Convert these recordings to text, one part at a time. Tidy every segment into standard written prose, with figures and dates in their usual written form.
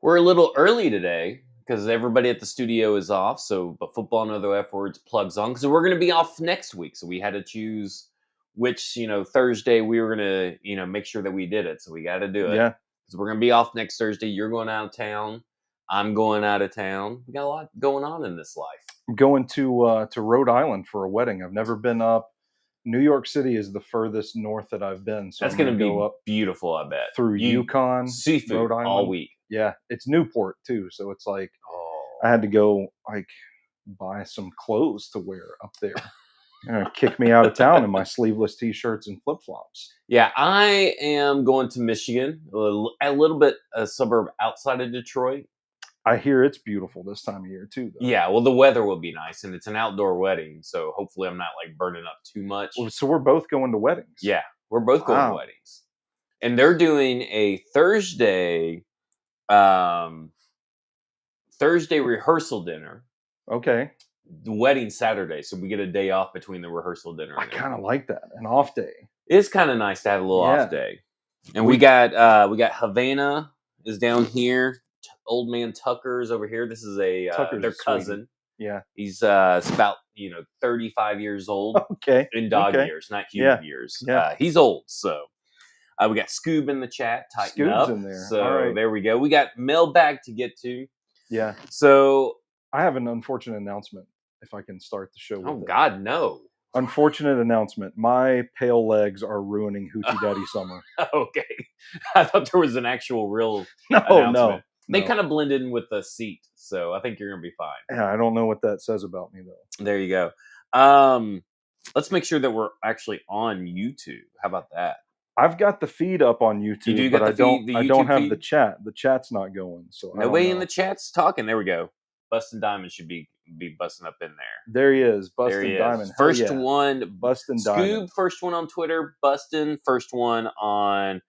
We're a little early today because everybody at the studio is off. So, but football and other F words plugs on because we're going to be off next week. So we had to choose which Thursday we were going to make sure that we did it. So we got to do it Yeah. because we're going to be off next Thursday. You're going out of town. I'm going out of town. We got a lot going on in this life. I'm going to Rhode Island for a wedding. I've never been up. New York City is the furthest north that I've been. So That's I'm going to be go up beautiful. I bet through Yukon, seafood Rhode Island all week. Yeah, it's Newport too. So it's like Oh. I had to go buy some clothes to wear up there. Kick me out of town in my sleeveless t-shirts and flip-flops. Yeah, I am going to Michigan, a little bit a suburb outside of Detroit. I hear it's beautiful this time of year too, though. Yeah, well, the weather will be nice, and it's an outdoor wedding, so hopefully I'm not burning up too much. So we're both going to weddings. Yeah, we're both going to weddings, and they're doing a Thursday rehearsal dinner. Okay. The wedding Saturday, so we get a day off between the rehearsal dinner. I kind of like that, an off day. It's kind of nice to have a little off day. And we got Havana is down here. Old man Tucker's over here. This is their cousin. Yeah, he's about 35 years old. Okay, in dog years, not human years. Yeah, he's old. So we got Scoob in the chat. Tighten up in there. So all right. There we go. We got mailbag to get to. Yeah. So I have an unfortunate announcement. If I can start the show. Oh God, no! Unfortunate announcement. My pale legs are ruining Hoochie Daddy Summer. Okay, I thought there was an actual real announcement. No. They kind of blend in with the seat, so I think you're gonna be fine. Yeah, I don't know what that says about me though. There you go. Let's make sure that we're actually on YouTube. How about that? I've got the feed up on YouTube, but I don't have the chat. The chat's not going. So nobody in the chat's talking. There we go. Bustin' Diamond should be busting up in there. There he is, Bustin' Diamond. First one, Bustin' Diamond. Scoob, first one on Twitter. Bustin', first one on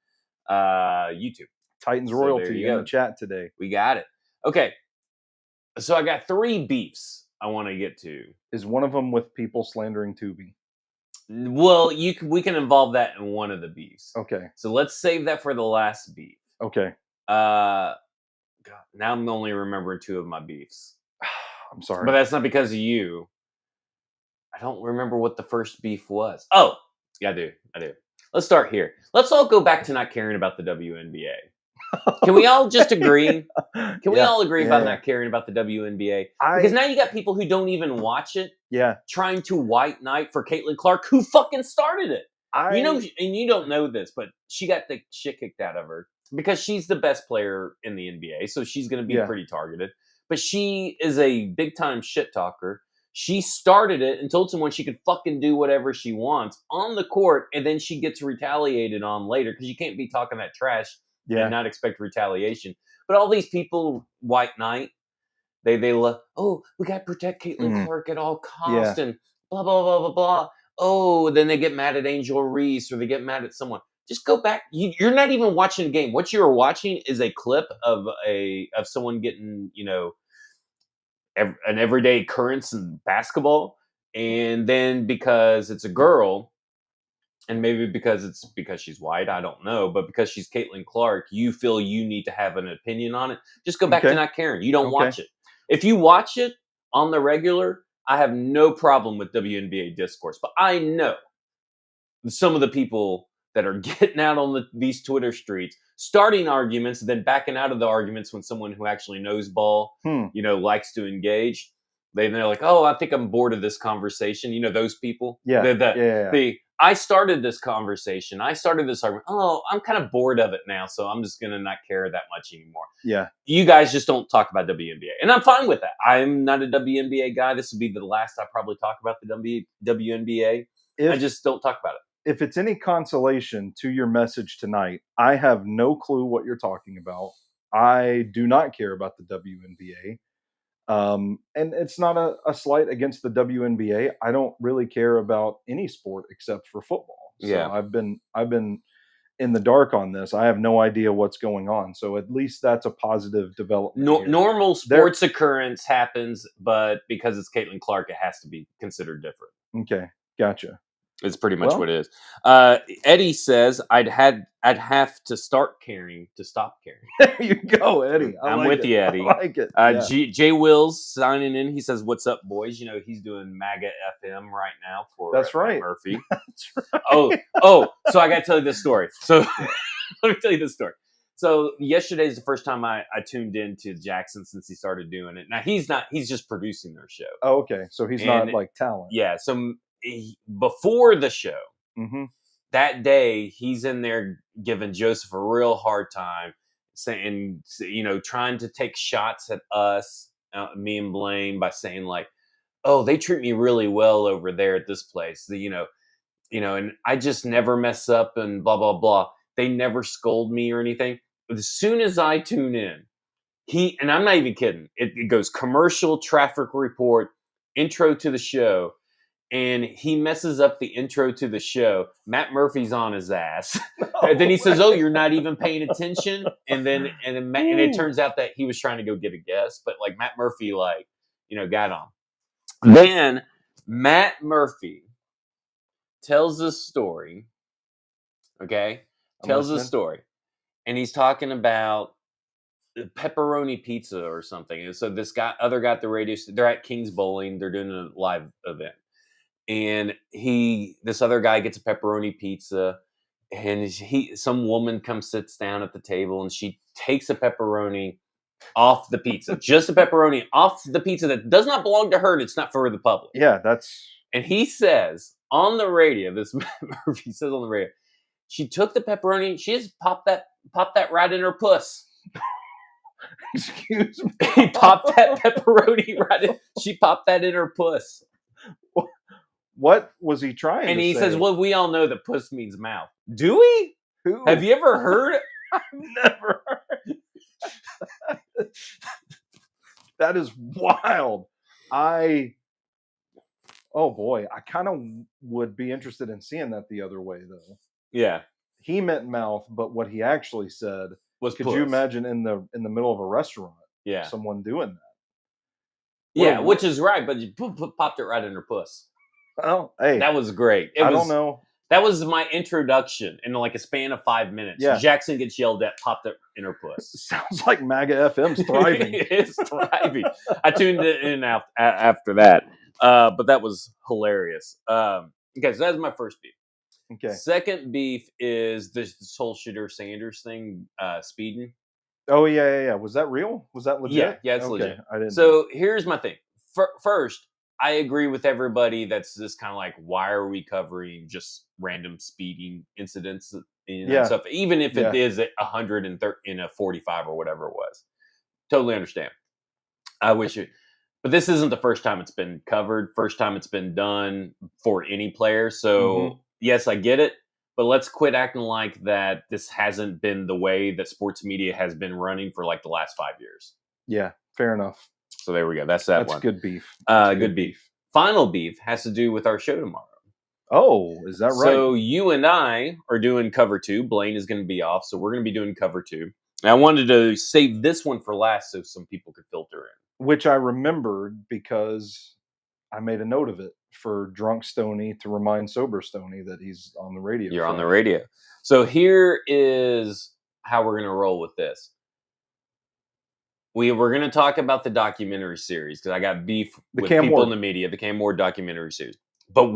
YouTube. Titans royalty in the chat today. We got it. Okay, so I got 3 beefs I want to get to. Is one of them with people slandering Tubi? Well, we can involve that in one of the beefs. Okay. So let's save that for the last beef. Okay. God, now I'm only remembering 2 of my beefs. I'm sorry. But that's not because of you. I don't remember what the first beef was. Oh, yeah, I do. Let's start here. Let's all go back to not caring about the WNBA. Can we all just agree? Can we all agree about not caring about the WNBA? Because now you got people who don't even watch it. Yeah. Trying to white knight for Caitlin Clark, who fucking started it. And you don't know this, but she got the shit kicked out of her because she's the best player in the NBA, so she's going to be pretty targeted. But she is a big-time shit talker. She started it and told someone she could fucking do whatever she wants on the court, and then she gets retaliated on later because you can't be talking that trash and not expect retaliation. But all these people, white knight, they love, oh, we got to protect Caitlin Clark at all costs and blah, blah, blah, blah, blah. Oh, then they get mad at Angel Reese or they get mad at someone. Just go back. You're not even watching the game. What you're watching is a clip of someone getting, an everyday occurrence in basketball. And then because it's a girl, and maybe because she's white, I don't know, but because she's Caitlin Clark, you feel you need to have an opinion on it. Just go back to not caring. You don't watch it. If you watch it on the regular, I have no problem with WNBA discourse. But I know some of the people that are getting out on these Twitter streets, starting arguments, then backing out of the arguments when someone who actually knows ball, likes to engage. They're like, oh, I think I'm bored of this conversation. Those people. I started this conversation. I started this argument. Oh, I'm kind of bored of it now, so I'm just going to not care that much anymore. Yeah. You guys just don't talk about WNBA. And I'm fine with that. I'm not a WNBA guy. This will be the last I probably talk about the WNBA. I just don't talk about it. If it's any consolation to your message tonight, I have no clue what you're talking about. I do not care about the WNBA. And it's not a slight against the WNBA. I don't really care about any sport except for football. So I've been in the dark on this. I have no idea what's going on. So at least that's a positive development. Normal sports occurrence happens, but because it's Caitlin Clark, it has to be considered different. Okay, gotcha. It's pretty much what it is. Eddie says I'd have to start caring to stop caring. There you go, Eddie. I'm with you, Eddie. I like it. Jay Wills signing in. He says, "What's up, boys?" He's doing MAGA FM right now for That's right, Murphy. That's right. Oh. So I got to tell you this story. So let me tell you this story. So yesterday is the first time I tuned in to Jackson since he started doing it. Now he's just producing their show. Oh, okay. So he's not like talent. Yeah. So before the show, that day, he's in there giving Joseph a real hard time, saying, trying to take shots at us, me and Blaine, by saying like, "Oh, they treat me really well over there at this place. And I just never mess up and blah, blah, blah. They never scold me or anything." But as soon as I tune in, and I'm not even kidding, it goes commercial, traffic report, intro to the show, and he messes up the intro to the show. Matt Murphy's on his ass. And then he says, "Oh, you're not even paying attention." And it turns out that he was trying to go get a guest, but like Matt Murphy, got on. Then Matt Murphy tells this story. Okay, tells a story, and he's talking about pepperoni pizza or something. And so this other guy at the radio, they're at King's Bowling. They're doing a live event. And this other guy gets a pepperoni pizza, and some woman sits down at the table, and she takes a pepperoni off the pizza, just a pepperoni off the pizza that does not belong to her, and it's not for the public. Yeah, And he says on the radio, this Murphy says on the radio, she took the pepperoni, she just popped that right in her puss. Excuse me. He popped that pepperoni right in. She popped that in her puss. What was he trying and to he say? says, "Well, we all know that puss means mouth." Do we? Who? Have you ever heard it? I've never heard. That is wild. Oh boy, I kind of would be interested in seeing that the other way though. Yeah. He meant mouth, but what he actually said was could puss. you imagine in the middle of a restaurant? Yeah. Someone doing that. Yeah, which is right, but you popped it right in her puss. Oh, hey. That was great. I don't know. That was my introduction in like a span of 5 minutes. Yeah. Jackson gets yelled at, popped it in her puss. Sounds like MAGA FM's thriving. It is thriving. I tuned in after that. But that was hilarious. Okay, so that's my first beef. Okay. Second beef is this whole Shadur Sanders thing, speeding. Oh, yeah. Was that real? Was that legit? Yeah, it's legit. I didn't. So here's my thing. First, I agree with everybody that's just kind of like, why are we covering just random speeding incidents and stuff, even if it is at 130 in a 45 or whatever it was. Totally understand. I wish it, but this isn't the first time it's been covered. First time it's been done for any player. So yes, I get it, but let's quit acting like that this hasn't been the way that sports media has been running for like the last 5 years. Yeah, fair enough. So there we go. That's one. That's good beef. Good beef. Final beef has to do with our show tomorrow. Oh, is that right? So you and I are doing cover 2. Blaine is going to be off, so we're going to be doing cover 2. And I wanted to save this one for last so some people could filter in. Which I remembered because I made a note of it for drunk Stoney to remind sober Stoney that he's on the radio. You're on the radio. So here is how we're going to roll with this. We're going to talk about the documentary series because I got beef with people in the media, the Cam Ward documentary series. But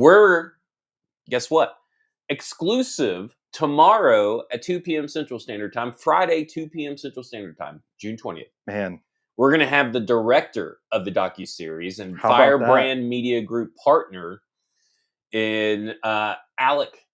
guess what? Exclusive tomorrow at 2 p.m. Central Standard Time, Friday, 2 p.m. Central Standard Time, June 20th. Man. We're going to have the director of the docuseries and Firebrand Media Group partner in Alec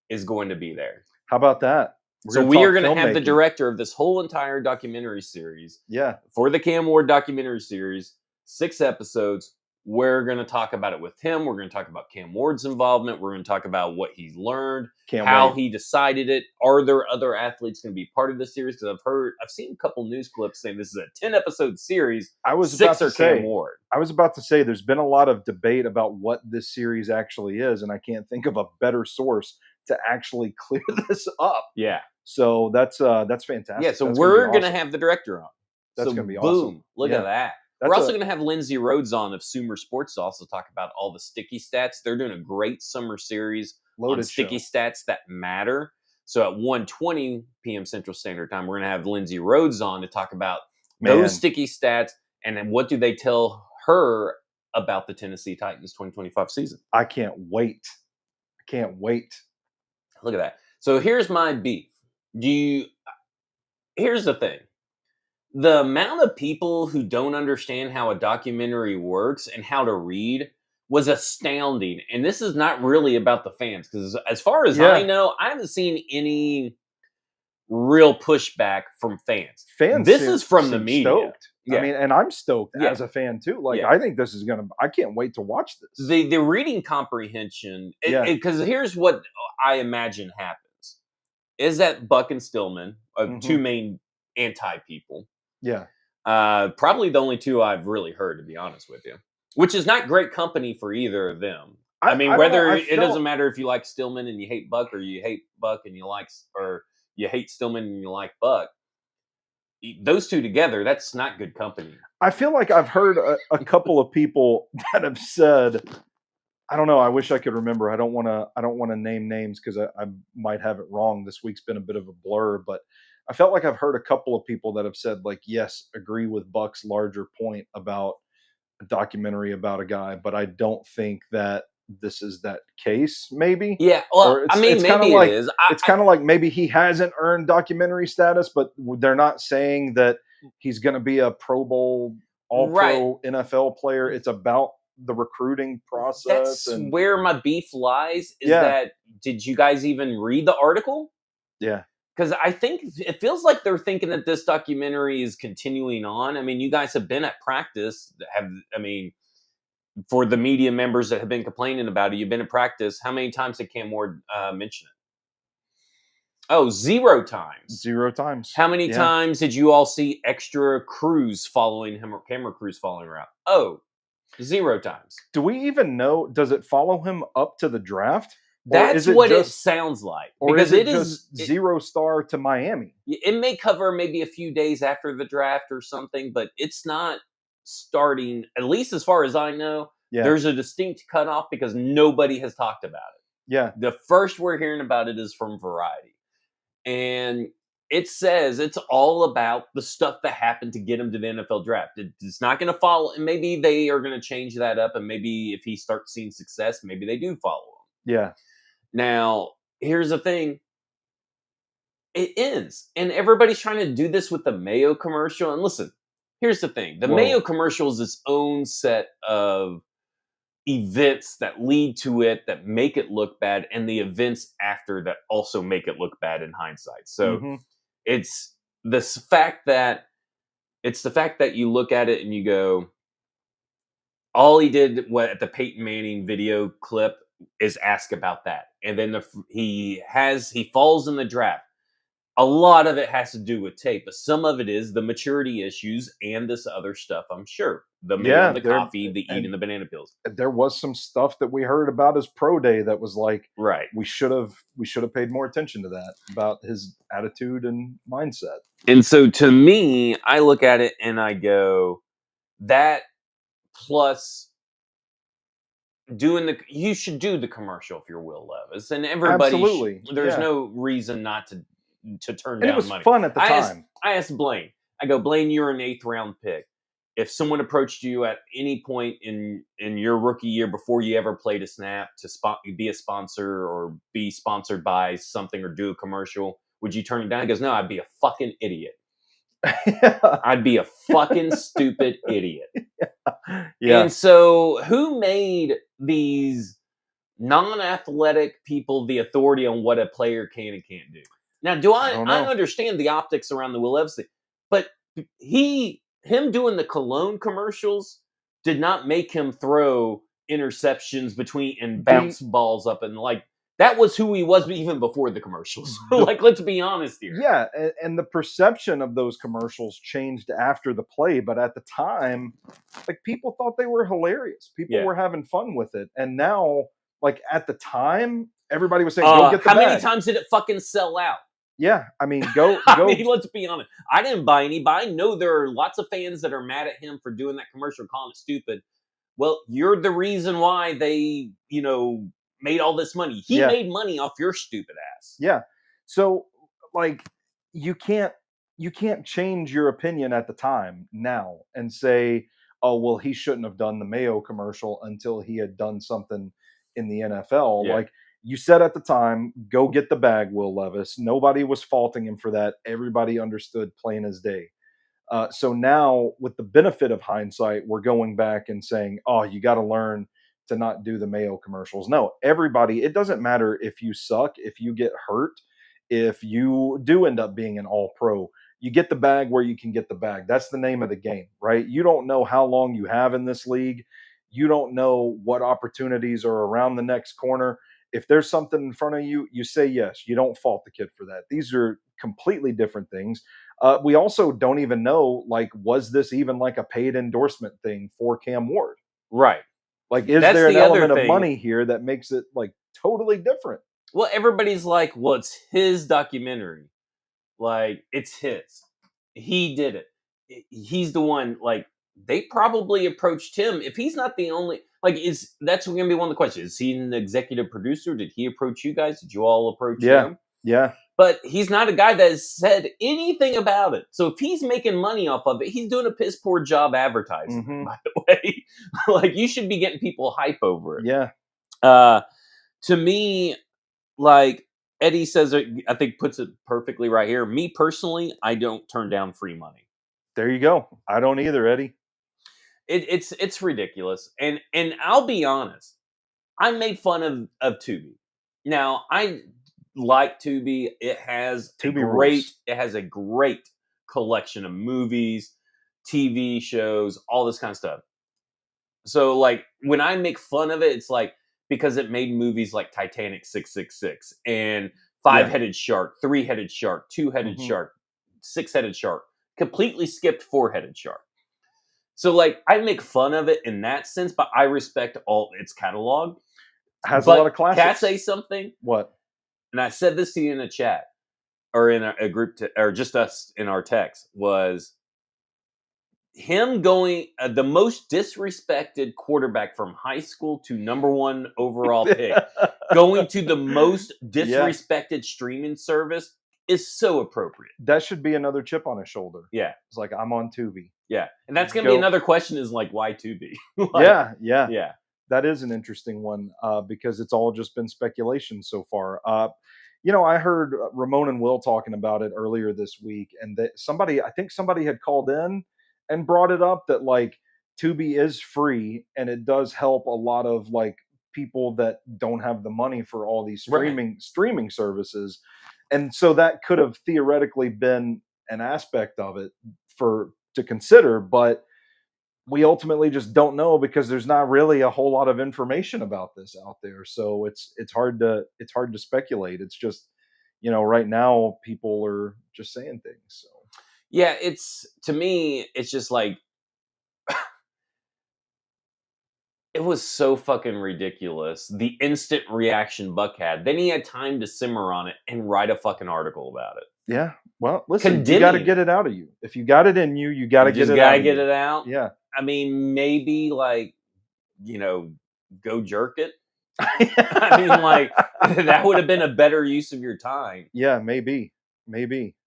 is going to be there. How about that? So we are going to have the director of this whole entire documentary series. Yeah. For the Cam Ward documentary series, 6 episodes. We're going to talk about it with him. We're going to talk about Cam Ward's involvement. We're going to talk about what he's learned, how he decided it. Are there other athletes going to be part of this series? Because I've seen a couple news clips saying this is a 10-episode series. I was 6 are Cam Ward. I was about to say there's been a lot of debate about what this series actually is, and I can't think of a better source to actually clear this up. Yeah. So that's fantastic. Yeah, so we're going to have the director on. That's going to be awesome. Boom. Look at that. We're also going to have Lindsay Rhodes on of Sumer Sports to also talk about all the sticky stats. They're doing a great summer series on sticky stats that matter. So at 1:20 p.m. Central Standard Time, we're going to have Lindsay Rhodes on to talk about those sticky stats and then what do they tell her about the Tennessee Titans 2025 season. I can't wait. Look at that. So here's my beef. Here's the thing. The amount of people who don't understand how a documentary works and how to read was astounding. And this is not really about the fans, because as far as I know, I haven't seen any real pushback from fans. This is from the media. Stoked. Yeah. I mean, and I'm stoked as a fan too. Like, I think this is I can't wait to watch this. The reading comprehension, because here's what I imagine happens, is that Buck and Stillman are two main anti-people. Yeah. Probably the only two I've really heard, to be honest with you, which is not great company for either of them. I mean, it doesn't matter if you like Stillman and you hate Buck, or you hate Buck and you hate Stillman and you like Buck. Those two together, that's not good company. I feel like I've heard a couple of people that have said, I don't know, I wish I could remember. I don't want to name names because I might have it wrong. This week's been a bit of a blur, but I felt like I've heard a couple of people that have said, like, yes, agree with Buck's larger point about a documentary about a guy, but I don't think that this is that case, maybe. Yeah, well, I mean, maybe it is. It's kind of like maybe he hasn't earned documentary status, but they're not saying that he's going to be a Pro Bowl, All-Pro NFL player. It's about the recruiting process. That's where my beef lies, is that, did you guys even read the article? Yeah. Because I think it feels like they're thinking that this documentary is continuing on. I mean, you guys have been at practice. For the media members that have been complaining about it, you've been at practice. How many times did Cam Ward mention it? Oh, 0 times. 0 times. How many times did you all see extra crews following him, or camera crews following around? Oh, 0 times. Do we even know? Does it follow him up to the draft? That's what it sounds like. Or because it is just 0-star to Miami? It may cover maybe a few days after the draft or something, but it's not starting, at least as far as I know. There's a distinct cutoff because nobody has talked about it. Yeah. The first we're hearing about it is from Variety. And it says it's all about the stuff that happened to get him to the NFL draft. It's not going to follow, and maybe they are going to change that up, and maybe if he starts seeing success, maybe they do follow him. Yeah. Now, here's the thing. It ends. And everybody's trying to do this with the Mayo commercial. And listen, here's the thing. The Mayo commercial is its own set of events that lead to it, that make it look bad, and the events after that also make it look bad in hindsight. So it's the fact that you look at it and you go, all he did at the Peyton Manning video clip is ask about that. And then he falls in the draft. A lot of it has to do with tape, but some of it is the maturity issues and this other stuff, I'm sure. The coffee, the eating the banana peels. There was some stuff that we heard about his pro day that was like, right, we should have paid more attention to that, about his attitude and mindset. And so to me, I look at it and I go, that plus you should do the commercial if you're Will Levis, and everybody there's no reason not to turn down money. It was fun at the time. I asked Blaine. I go, Blaine, you're an 8th round pick. If someone approached you at any point in your rookie year before you ever played a snap to be a sponsor or be sponsored by something or do a commercial, would you turn it down? He goes, no, I'd be a fucking idiot. I'd be a fucking stupid idiot. Yeah. And so who made these non-athletic people the authority on what a player can and can't do? Now, I understand the optics around the Will Levis thing, but him doing the cologne commercials did not make him throw interceptions and bounce balls up, and like that was who he was even before the commercials. Like, let's be honest here. Yeah, and the perception of those commercials changed after the play, but at the time, like, people thought they were hilarious. People were having fun with it, and now, like, at the time, everybody was saying, "Go get the bag." How many times did it fucking sell out? Yeah, I mean, go. I mean, let's be honest. I didn't buy any, but I know there are lots of fans that are mad at him for doing that commercial, calling it stupid. Well, you're the reason why they, made all this money. He made money off your stupid ass. Yeah. So, like, you can't change your opinion at the time now and say, oh well, he shouldn't have done the Mayo commercial until he had done something in the NFL. Yeah. Like you said at the time, go get the bag, Will Levis. Nobody was faulting him for that. Everybody understood plain as day. So now, with the benefit of hindsight, we're going back and saying, "Oh, you got to learn to not do the Mayo commercials." No, everybody. It doesn't matter if you suck, if you get hurt, if you do end up being an All-Pro. You get the bag where you can get the bag. That's the name of the game, right? You don't know how long you have in this league. You don't know what opportunities are around the next corner. If there's something in front of you, you say yes. You don't fault the kid for that. These are completely different things. We also don't even know, like, was this even like a paid endorsement thing for Cam Ward? Right. Like, is there an element of money here that makes it like totally different? Well, everybody's like, well, it's his documentary. Like, it's his. He did it. He's the one. Like, they probably approached him. If he's not the only, like, that's going to be one of the questions. Is he an executive producer? Did he approach you guys? Did you all approach him? Yeah. But he's not a guy that has said anything about it. So if he's making money off of it, he's doing a piss poor job advertising, by the way. Like, you should be getting people hype over it. Yeah. To me, like Eddie says, I think puts it perfectly right here. Me personally, I don't turn down free money. There you go. I don't either, Eddie. It's ridiculous. And I'll be honest, I made fun of Tubi. Now, I like Tubi. It has a great collection of movies, TV shows, all this kind of stuff. So, like, when I make fun of it, it's like because it made movies like Titanic 666 and Five-Headed Shark, Three-Headed Shark, Two-Headed Shark, Six-Headed Shark, completely skipped Four-Headed Shark. So, like, I make fun of it in that sense, but I respect all its catalog. Has a lot of classics. Can I say something? What? And I said this to you in a chat or in a group, or just us in our text, was him going the most disrespected quarterback from high school to number 1 overall pick, going to the most disrespected streaming service is so appropriate. That should be another chip on his shoulder. Yeah. It's like, I'm on Tubi. Yeah. And that's going to be another question is like, why Tubi? Yeah. That is an interesting one because it's all just been speculation so far. I heard Ramon and Will talking about it earlier this week, and that I think somebody had called in and brought it up that like Tubi is free and it does help a lot of like people that don't have the money for all these streaming services. And so that could have theoretically been an aspect of it to consider, but we ultimately just don't know because there's not really a whole lot of information about this out there. So it's hard to speculate. It's just, right now people are just saying things. So yeah, to me, it's just like it was so fucking ridiculous. The instant reaction Buck had. Then he had time to simmer on it and write a fucking article about it. Yeah. Well, listen, you got to get it out of you. If you got it in you, you got to get it out. You got to get it out. Yeah. I mean, maybe like, go jerk it. I mean, like that would have been a better use of your time. Yeah, maybe.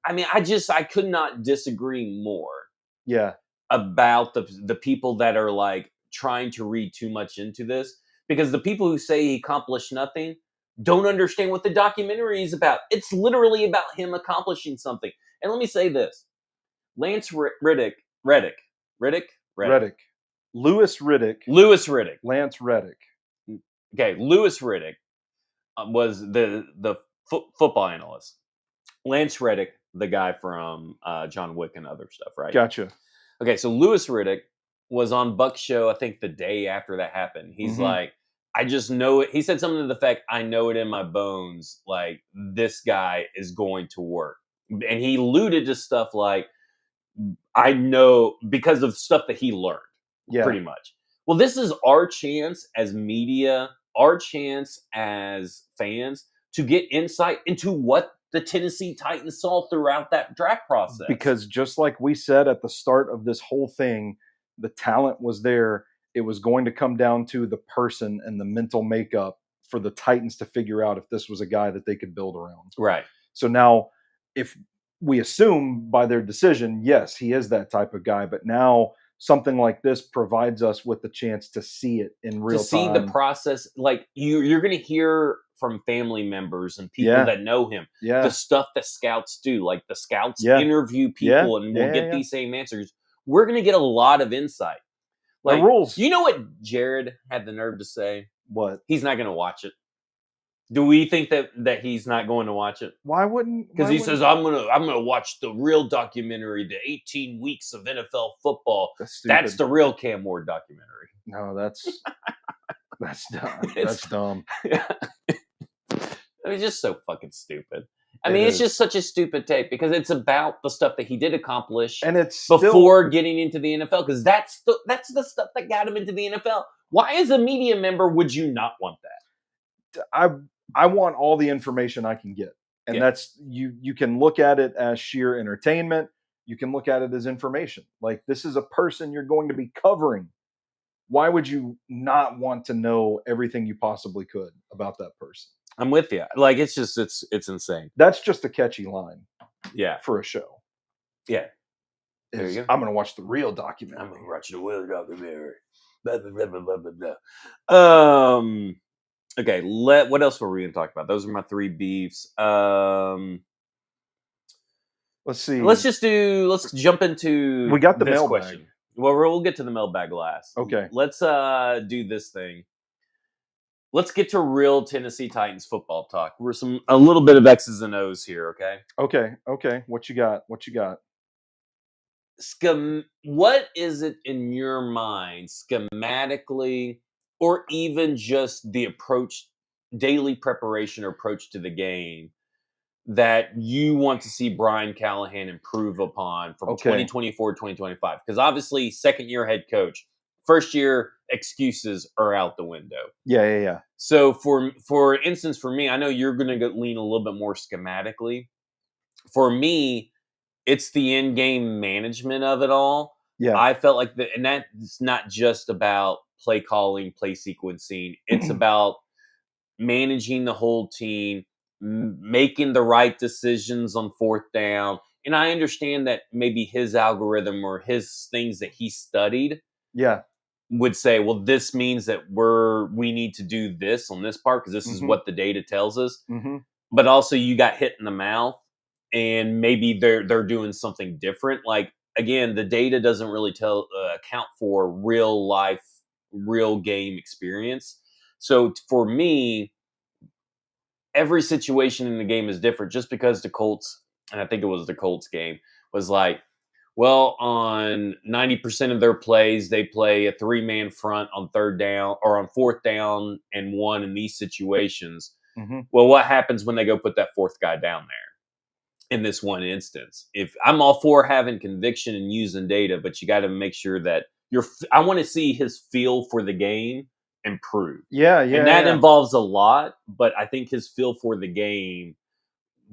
I mean, I could not disagree more. Yeah. About the people that are like trying to read too much into this, because the people who say he accomplished nothing don't understand what the documentary is about. It's literally about him accomplishing something. And let me say this: Lance Reddick. Louis Riddick. Lance Reddick. Okay, Louis Riddick was the football analyst. Lance Reddick, the guy from John Wick and other stuff, right? Gotcha. Okay, so Louis Riddick was on Buck's show, I think the day after that happened. He's like, I just know it. He said something to the effect, I know it in my bones, like, this guy is going to work. And he alluded to stuff like, I know because of stuff that he learned, pretty much. Well, this is our chance as media, our chance as fans to get insight into what the Tennessee Titans saw throughout that draft process. Because just like we said at the start of this whole thing, the talent was there. It was going to come down to the person and the mental makeup for the Titans to figure out if this was a guy that they could build around. Right. So now, if we assume by their decision, yes, he is that type of guy, but now something like this provides us with the chance to see it in real time. To see the process. Like you're going to hear from family members and people that know him, the stuff that scouts do. Like the scouts interview people and we'll get these same answers. We're going to get a lot of insight. Like, the rules. You know what Jared had the nerve to say? What? He's not going to watch it. Do we think that he's not going to watch it? Why wouldn't? Because he says I'm gonna watch the real documentary, the 18 weeks of NFL football. That's the real Cam Ward documentary. No, that's dumb. That's dumb. It's just so fucking stupid. I mean, it's just such a stupid tape because it's about the stuff that he did accomplish, and it's before getting into the NFL. Because that's the stuff that got him into the NFL. Why, as a media member, would you not want that? I want all the information I can get. And that's you can look at it as sheer entertainment. You can look at it as information. Like, this is a person you're going to be covering. Why would you not want to know everything you possibly could about that person? I'm with you. Like, it's insane. That's just a catchy line. Yeah. For a show. Yeah. There you go. I'm going to watch the real documentary. I'm going to watch the real documentary. Blah, blah, blah, blah, blah, blah. Okay, what else were we going to talk about? Those are my three beefs. Let's see. Let's jump into we got the mailbag question. Well, we'll get to the mailbag last. Okay. Let's do this thing. Let's get to real Tennessee Titans football talk. We're a little bit of X's and O's here, okay? Okay. What you got? What is it in your mind schematically, or even just the approach, daily preparation or approach to the game, that you want to see Brian Callahan improve upon from 2024 to 2025? Because obviously, second-year head coach, first-year excuses are out the window. Yeah. So, for instance, for me, I know you're going to lean a little bit more schematically. For me, it's the in-game management of it all. Yeah. I felt like and that's not just about play calling, play sequencing. It's about managing the whole team, making the right decisions on fourth down. And I understand that maybe his algorithm or his things that he studied would say, well, this means that we need to do this on this part because this is what the data tells us. Mm-hmm. But also you got hit in the mouth and maybe they're doing something different. Like, again, the data doesn't really account for real life, real game experience. So for me, every situation in the game is different. Just because the Colts, and I think it was the Colts game, was like, well, on 90% of their plays, they play a 3-man front on third down or on fourth down and 1 in these situations. Mm-hmm. Well, what happens when they go put that fourth guy down there? In this one instance, if I'm all for having conviction and using data, but you got to make sure that I want to see his feel for the game improve. Yeah. And that involves a lot, but I think his feel for the game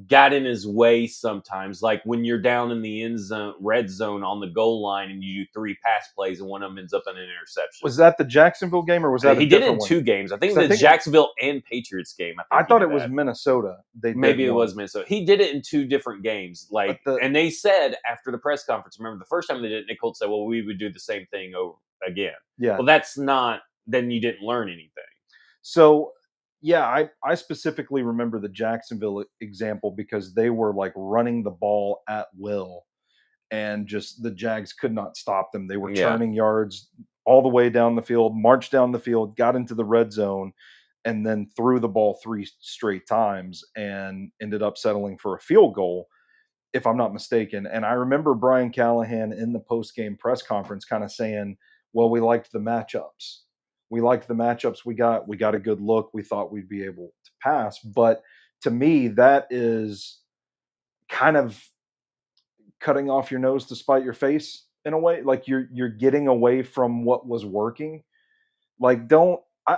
got in his way sometimes. Like when you're down in the end zone, red zone on the goal line, and you do 3 pass plays and one of them ends up in an interception. Was that the Jacksonville game, or was that he did it in 2 games? I think the Jacksonville and Patriots game. I thought it was Minnesota. Maybe it was Minnesota. He did it in 2 different games. And they said after the press conference, remember the first time they did it, Nick Holt said, well, we would do the same thing over again. Yeah. Well, that's not, then you didn't learn anything. So, yeah, I specifically remember the Jacksonville example because they were like running the ball at will, and just the Jags could not stop them. They were churning yards all the way down the field, marched down the field, got into the red zone, and then threw the ball 3 straight times and ended up settling for a field goal, if I'm not mistaken. And I remember Brian Callahan in the post-game press conference kind of saying, well, we liked the matchups. We liked the matchups we got. We got a good look. We thought we'd be able to pass. But to me, that is kind of cutting off your nose to spite your face in a way. Like you're getting away from what was working. Like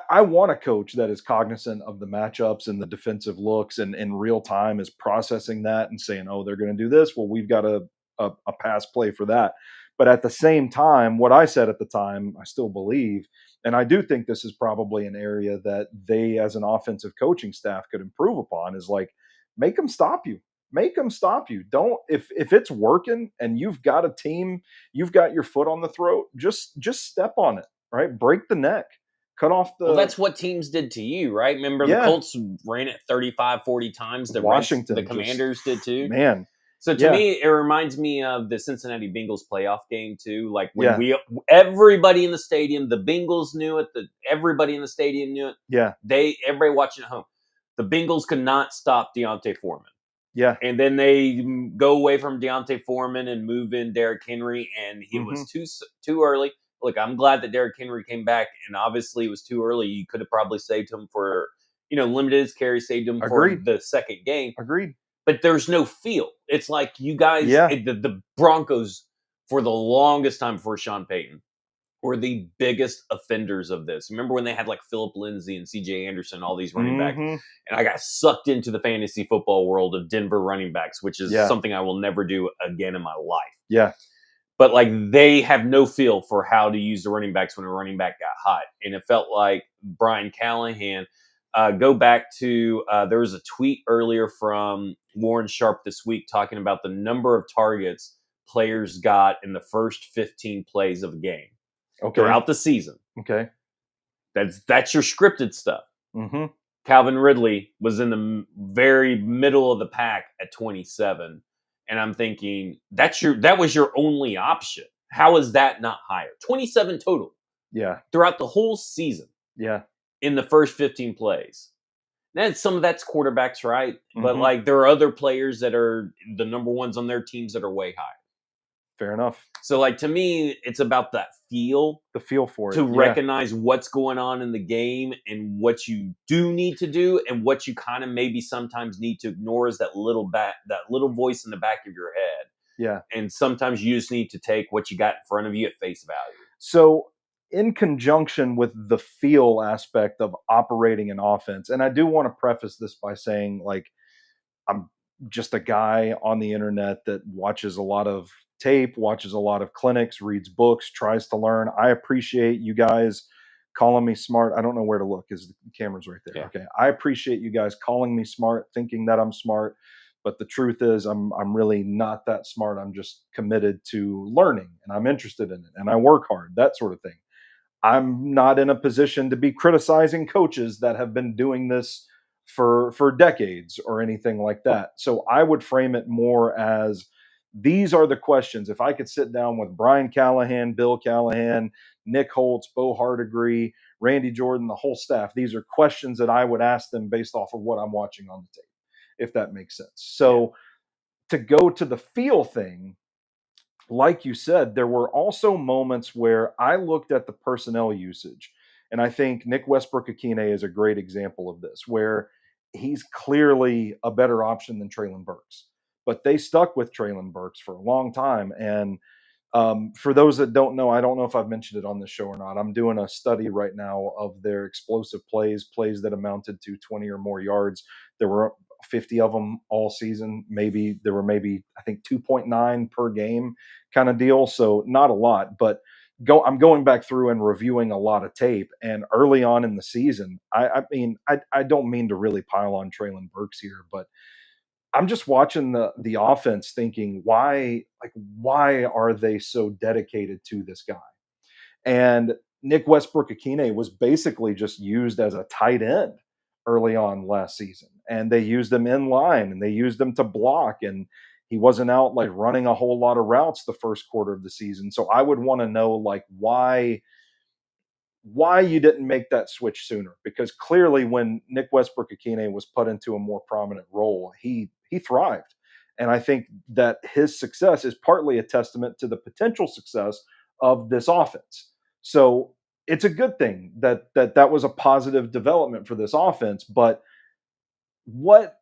I want a coach that is cognizant of the matchups and the defensive looks and in real time is processing that and saying, oh, they're going to do this. Well, we've got a pass play for that. But at the same time, what I said at the time, I still believe, and I do think this is probably an area that they, as an offensive coaching staff, could improve upon is like, make them stop you. Make them stop you. Don't if it's working and you've got a team, you've got your foot on the throat, just step on it, right? Break the neck. Cut off the. Well, that's what teams did to you, right? Remember the Colts ran it 35, 40 times. The Commanders did too. Man. So to me, it reminds me of the Cincinnati Bengals playoff game too. Like when everybody in the stadium, the Bengals knew it. Everybody in the stadium knew it. Yeah. Everybody watching at home. The Bengals could not stop Deontay Foreman. Yeah. And then they go away from Deontay Foreman and move in Derrick Henry, and he was too early. Look, I'm glad that Derrick Henry came back, and obviously it was too early. You could have probably saved him for, limited his carry, saved him for the second game. Agreed. But there's no feel. It's like you guys, the Broncos, for the longest time before Sean Payton, were the biggest offenders of this. Remember when they had like Philip Lindsay and C.J. Anderson, all these running backs? And I got sucked into the fantasy football world of Denver running backs, which is something I will never do again in my life. Yeah. But like they have no feel for how to use the running backs when a running back got hot. And it felt like Brian Callahan, go back to, there was a tweet earlier from Warren Sharp this week talking about the number of targets players got in the first 15 plays of a game throughout the season. Okay. That's your scripted stuff. Mm-hmm. Calvin Ridley was in the very middle of the pack at 27. And I'm thinking that was your only option. How is that not higher? 27 total. Yeah. Throughout the whole season. Yeah. In the first 15 plays. Now, some of that's quarterbacks, right? But like there are other players that are the number ones on their teams that are way higher. Fair enough. So like to me, it's about that feel. The feel for it. To recognize what's going on in the game and what you do need to do and what you kind of maybe sometimes need to ignore is that little voice in the back of your head. Yeah. And sometimes you just need to take what you got in front of you at face value. So in conjunction with the feel aspect of operating an offense, and I do want to preface this by saying, like, I'm just a guy on the internet that watches a lot of tape, watches a lot of clinics, reads books, tries to learn. I appreciate you guys calling me smart. I don't know where to look because the camera's right there. Yeah. Okay. I appreciate you guys calling me smart, thinking that I'm smart. But the truth is I'm really not that smart. I'm just committed to learning and I'm interested in it and I work hard, that sort of thing. I'm not in a position to be criticizing coaches that have been doing this for decades or anything like that. So I would frame it more as these are the questions. If I could sit down with Brian Callahan, Bill Callahan, Nick Holtz, Bo Hardegree, Randy Jordan, the whole staff, these are questions that I would ask them based off of what I'm watching on the tape, if that makes sense. So to go to the feel thing, like you said, there were also moments where I looked at the personnel usage. And I think Nick Westbrook-Akine is a great example of this, where he's clearly a better option than Treylon Burks. But they stuck with Treylon Burks for a long time. And for those that don't know, I don't know if I've mentioned it on this show or not. I'm doing a study right now of their explosive plays that amounted to 20 or more yards. There were 50 of them all season. There were I think 2.9 per game kind of deal. So not a lot, but I'm going back through and reviewing a lot of tape. And early on in the season, I don't mean to really pile on Treylon Burks here, but I'm just watching the offense thinking, why are they so dedicated to this guy? And Nick Westbrook-Akine was basically just used as a tight end early on last season. And they used him in line and they used him to block. And he wasn't out like running a whole lot of routes the first quarter of the season. So I would want to know like why you didn't make that switch sooner, because clearly when Nick Westbrook-Akine was put into a more prominent role, he thrived. And I think that his success is partly a testament to the potential success of this offense. So it's a good thing that was a positive development for this offense. But what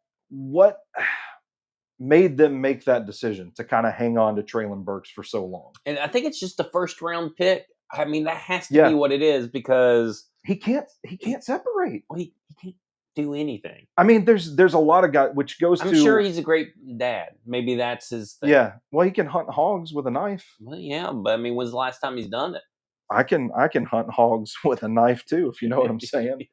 made them make that decision to kind of hang on to Treylon Burks for so long? And I think it's just the first round pick. I mean, that has to be what it is because he can't separate. Well, he can't do anything. I mean, there's a lot of guys, which goes I'm to. sure he's a great dad. Maybe that's his thing. Yeah, well, he can hunt hogs with a knife. Well, yeah, but I mean, when's the last time he's done it? I can hunt hogs with a knife too, if you know what I'm saying.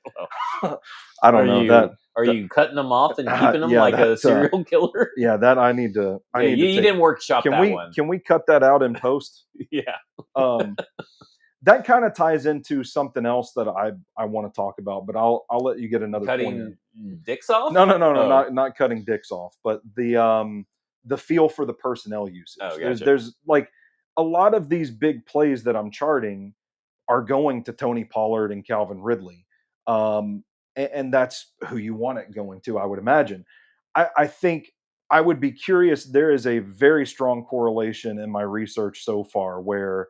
I don't know that. Are you cutting them off and keeping them like a serial killer? Yeah, that I need to. You didn't workshop that one. Can we cut that out in post? Yeah. That kind of ties into something else that I want to talk about, but I'll let you get another cutting dicks off. No, not cutting dicks off, but the feel for the personnel usage. Oh, gotcha. There's like a lot of these big plays that I'm charting are going to Tony Pollard and Calvin Ridley, and that's who you want it going to, I would imagine. I think I would be curious. There is a very strong correlation in my research so far where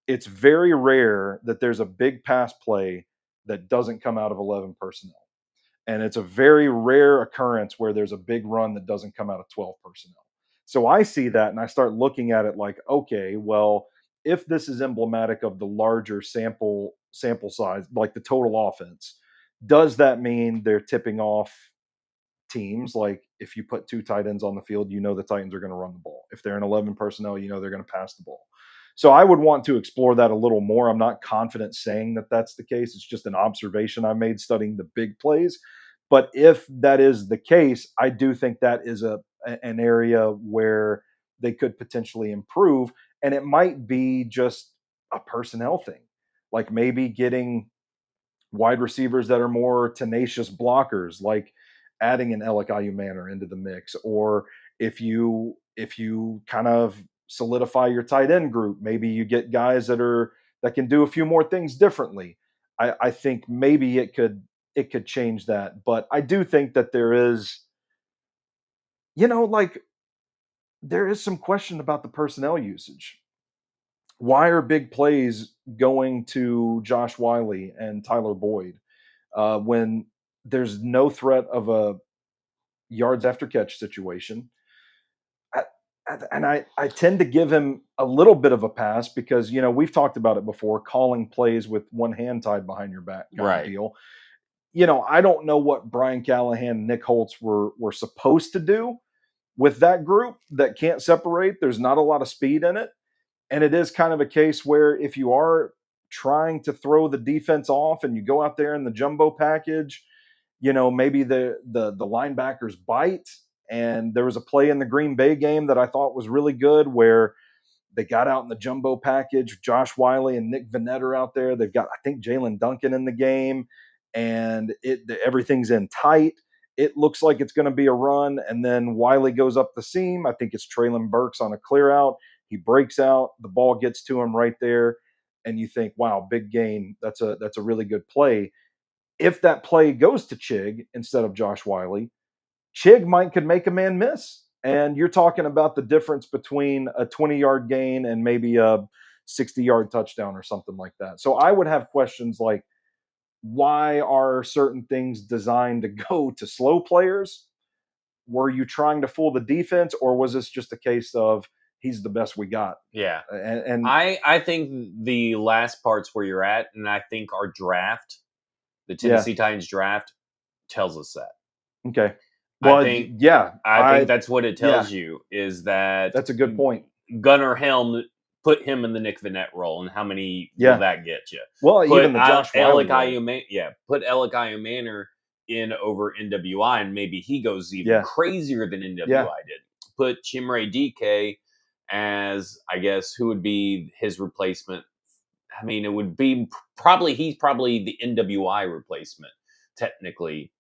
it's very rare that there's a big pass play that doesn't come out of 11 personnel. And it's a very rare occurrence where there's a big run that doesn't come out of 12 personnel. So I see that and I start looking at it like, okay, well, if this is emblematic of the larger sample size, like the total offense, does that mean they're tipping off teams? Like if you put 2 tight ends on the field, you know the Titans are going to run the ball. If they're in 11 personnel, you know they're going to pass the ball. So I would want to explore that a little more. I'm not confident saying that that's the case. It's just an observation I made studying the big plays. But if that is the case, I do think that is an area where they could potentially improve. And it might be just a personnel thing, like maybe getting wide receivers that are more tenacious blockers, like adding an Alec Ayumanor into the mix, or if you kind of solidify your tight end group, maybe you get guys that can do a few more things differently. I think maybe it could change that, but I do think that there is, like there is some question about the personnel usage. Why are big plays going to Josh Wiley and Tyler Boyd when there's no threat of a yards after catch situation? I tend to give him a little bit of a pass because, we've talked about it before, calling plays with one hand tied behind your back kind of deal. I don't know what Brian Callahan and Nick Holtz were supposed to do with that group that can't separate. There's not a lot of speed in it. And it is kind of a case where if you are trying to throw the defense off and you go out there in the jumbo package, maybe the linebackers bite. And there was a play in the Green Bay game that I thought was really good where they got out in the jumbo package. Josh Wiley and Nick Vannett are out there. They've got, I think, Jalen Duncan in the game, and everything's in tight. It looks like it's going to be a run, and then Wiley goes up the seam. I think it's Treylon Burks on a clear out. He breaks out. The ball gets to him right there, and you think, wow, big gain. That's a really good play. If that play goes to Chig instead of Josh Wiley, Chig could make a man miss. And you're talking about the difference between a 20-yard gain and maybe a 60-yard touchdown or something like that. So I would have questions like, why are certain things designed to go to slow players? Were you trying to fool the defense, or was this just a case of he's the best we got? Yeah. And I think the last part's where you're at, and I think our draft, the Tennessee Titans draft, tells us that. Okay. Well, I think that's what it tells you, is that that's a good point. Gunnar Helm put him in the Nick Vannett role, and how many will that get you? Well, even the Josh Wiley put Alec Ayumanor in over NWI, and maybe he goes even crazier than NWI did. Put Chimere Dike as, I guess, who would be his replacement. I mean, it would be he's probably the NWI replacement, technically,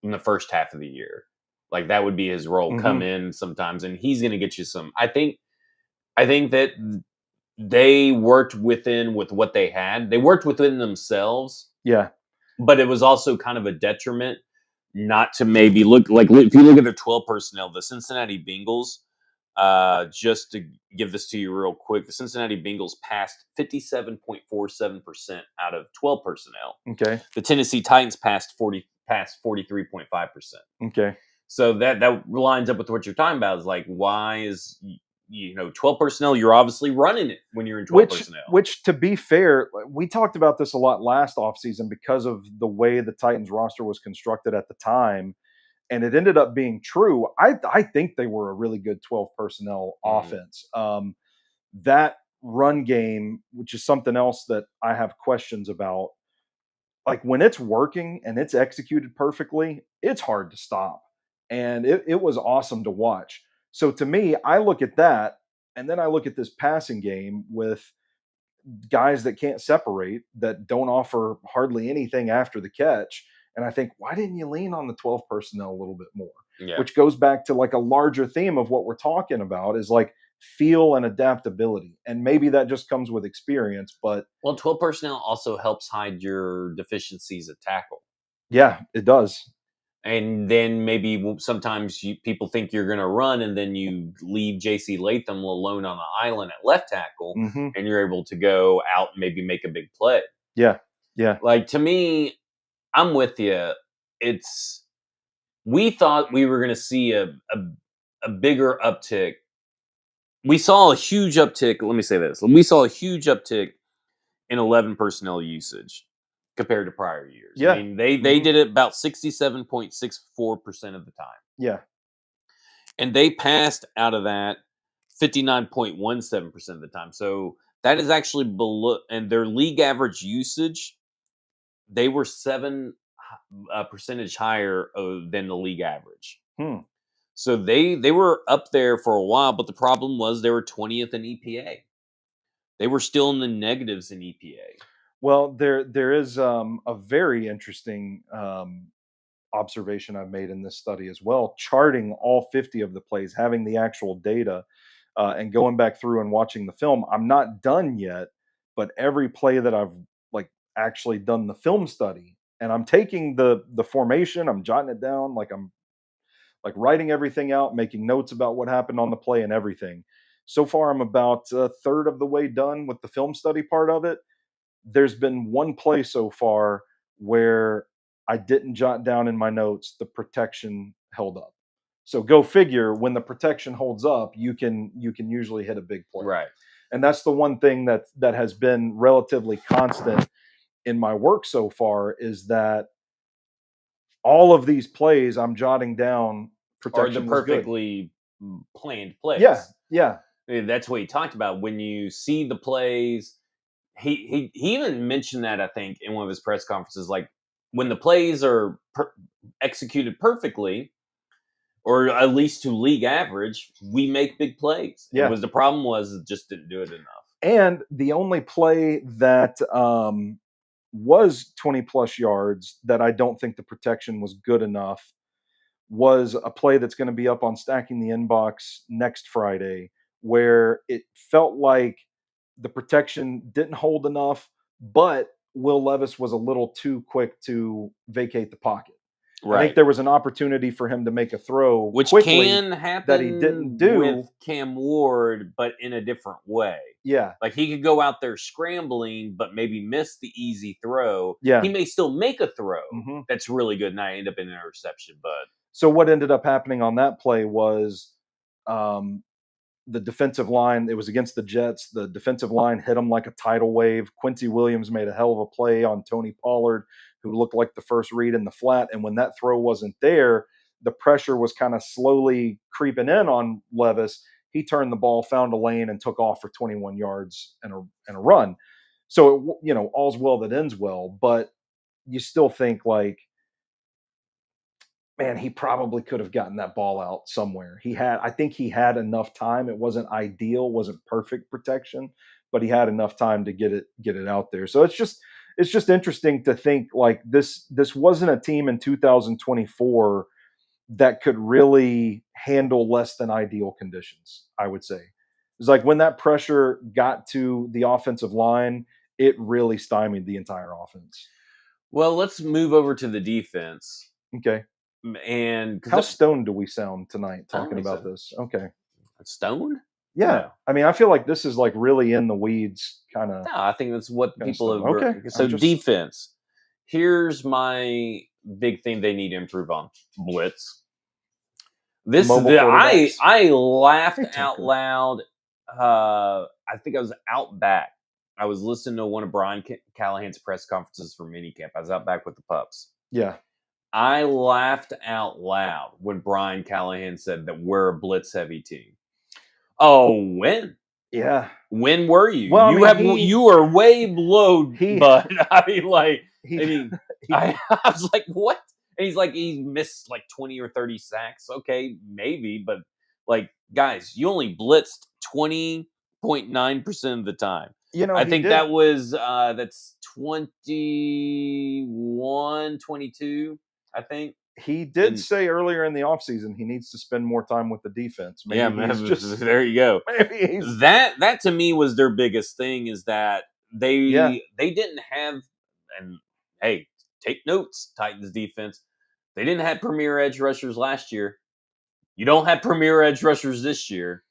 in the first half of the year. Like, that would be his role. Mm-hmm. Come in sometimes, and he's going to get you some. I think that they worked with what they had. They worked within themselves. Yeah. But it was also kind of a detriment not to maybe look like, if you look at their 12 personnel, the Cincinnati Bengals, just to give this to you real quick, the Cincinnati Bengals passed 57.47% out of 12 personnel. Okay. The Tennessee Titans passed 43.5%. Okay. So that lines up with what you're talking about, is like, why is 12 personnel, you're obviously running it when you're in 12 personnel. Which, to be fair, we talked about this a lot last offseason because of the way the Titans roster was constructed at the time. And it ended up being true. I think they were a really good 12 personnel offense. That run game, which is something else that I have questions about, like when it's working and it's executed perfectly, it's hard to stop. And it was awesome to watch. So to me, I look at that and then I look at this passing game with guys that can't separate, that don't offer hardly anything after the catch. And I think, why didn't you lean on the 12 personnel a little bit more? Yeah. Which goes back to like a larger theme of what we're talking about is like feel and adaptability. And maybe that just comes with experience, but 12 personnel also helps hide your deficiencies at tackle. Yeah, it does. And then maybe sometimes people think you're going to run, and then you leave J.C. Latham alone on the island at left tackle, and you're able to go out and maybe make a big play. Yeah. Like, to me, I'm with you. We thought we were going to see a bigger uptick. We saw a huge uptick. Let me say this. We saw a huge uptick in 11 personnel usage compared to prior years. Yeah. I mean, they did it about 67.64% of the time. Yeah. And they passed out of that 59.17% of the time. So that is actually below, and their league average usage, they were 7 percentage higher than the league average. So they were up there for a while, but the problem was they were 20th in EPA. They were still in the negatives in EPA. Well, there is a very interesting observation I've made in this study as well, charting all 50 of the plays, having the actual data, and going back through and watching the film. I'm not done yet, but every play that I've like actually done the film study, and I'm taking the formation, I'm jotting it down, like I'm like writing everything out, making notes about what happened on the play and everything. So far, I'm about a third of the way done with the film study part of it. There's been one play so far where I didn't jot down in my notes the protection held up. So go figure, when the protection holds up, you can usually hit a big play. Right. And that's the one thing that has been relatively constant in my work so far, is that all of these plays I'm jotting down protection are the was good. perfectly planned plays. Yeah. That's what he talked about. When you see the plays, he even mentioned that, I think, in one of his press conferences, like when the plays are executed perfectly, or at least to league average, we make big plays. Yeah. The problem was it just didn't do it enough. And the only play that was 20 plus yards that I don't think the protection was good enough was a play that's going to be up on Stacking the Inbox next Friday, where it felt like the protection didn't hold enough, but Will Levis was a little too quick to vacate the pocket. Right. I think there was an opportunity for him to make a throw, which quickly, can happen that he didn't do with Cam Ward, but in a different way. Yeah. Like he could go out there scrambling, but maybe miss the easy throw. Yeah. He may still make a throw that's really good and I end up in an interception. But so what ended up happening on that play was the defensive line, it was against the Jets. The defensive line hit him like a tidal wave. Quincy Williams made a hell of a play on Tony Pollard, who looked like the first read in the flat. And when that throw wasn't there, the pressure was kind of slowly creeping in on Levis. He turned the ball, found a lane, and took off for 21 yards and a run. So, all's well that ends well. But you still think like, man, he probably could have gotten that ball out somewhere. I think he had enough time. It wasn't ideal, wasn't perfect protection, but he had enough time to get it out there. So it's just interesting to think like this wasn't a team in 2024 that could really handle less than ideal conditions, I would say. It's like when that pressure got to the offensive line, it really stymied the entire offense. Well, let's move over to the defense. Okay. And how stoned do we sound tonight talking about this? Okay. Stoned? Yeah. No. I mean, I feel like this is like really in the weeds kind of. No, I think that's what people have. Okay. So defense. Here's my big thing they need to improve on. Blitz. I laughed out loud. I think I was out back. I was listening to one of Brian Callahan's press conferences for minicamp. I was out back with the pups. Yeah. I laughed out loud when Brian Callahan said that we're a blitz heavy team. Oh, when? Yeah. When were you? Well, you are way below, bud. I was like, what? And he's like, he missed like 20 or 30 sacks. Okay, maybe, but like, guys, you only blitzed 20.9% of the time. I think that was that's 21, 22, I think. He did say earlier in the offseason he needs to spend more time with the defense. Maybe there you go. Maybe that to me was their biggest thing, is that they didn't have, and hey, take notes, Titans defense. They didn't have premier edge rushers last year. You don't have premier edge rushers this year.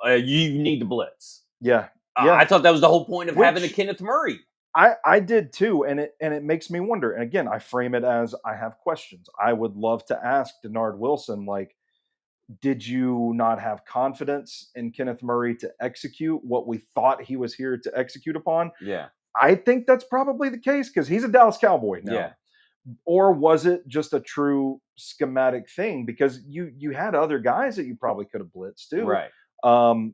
You need to blitz. Yeah. I thought that was the whole point of having a Kenneth Murray. I did too, and it makes me wonder. And again, I frame it as I have questions. I would love to ask Denard Wilson, like, did you not have confidence in Kenneth Murray to execute what we thought he was here to execute upon? Yeah. I think that's probably the case because he's a Dallas Cowboy now. Yeah. Or was it just a true schematic thing? Because you had other guys that you probably could have blitzed too. Right. I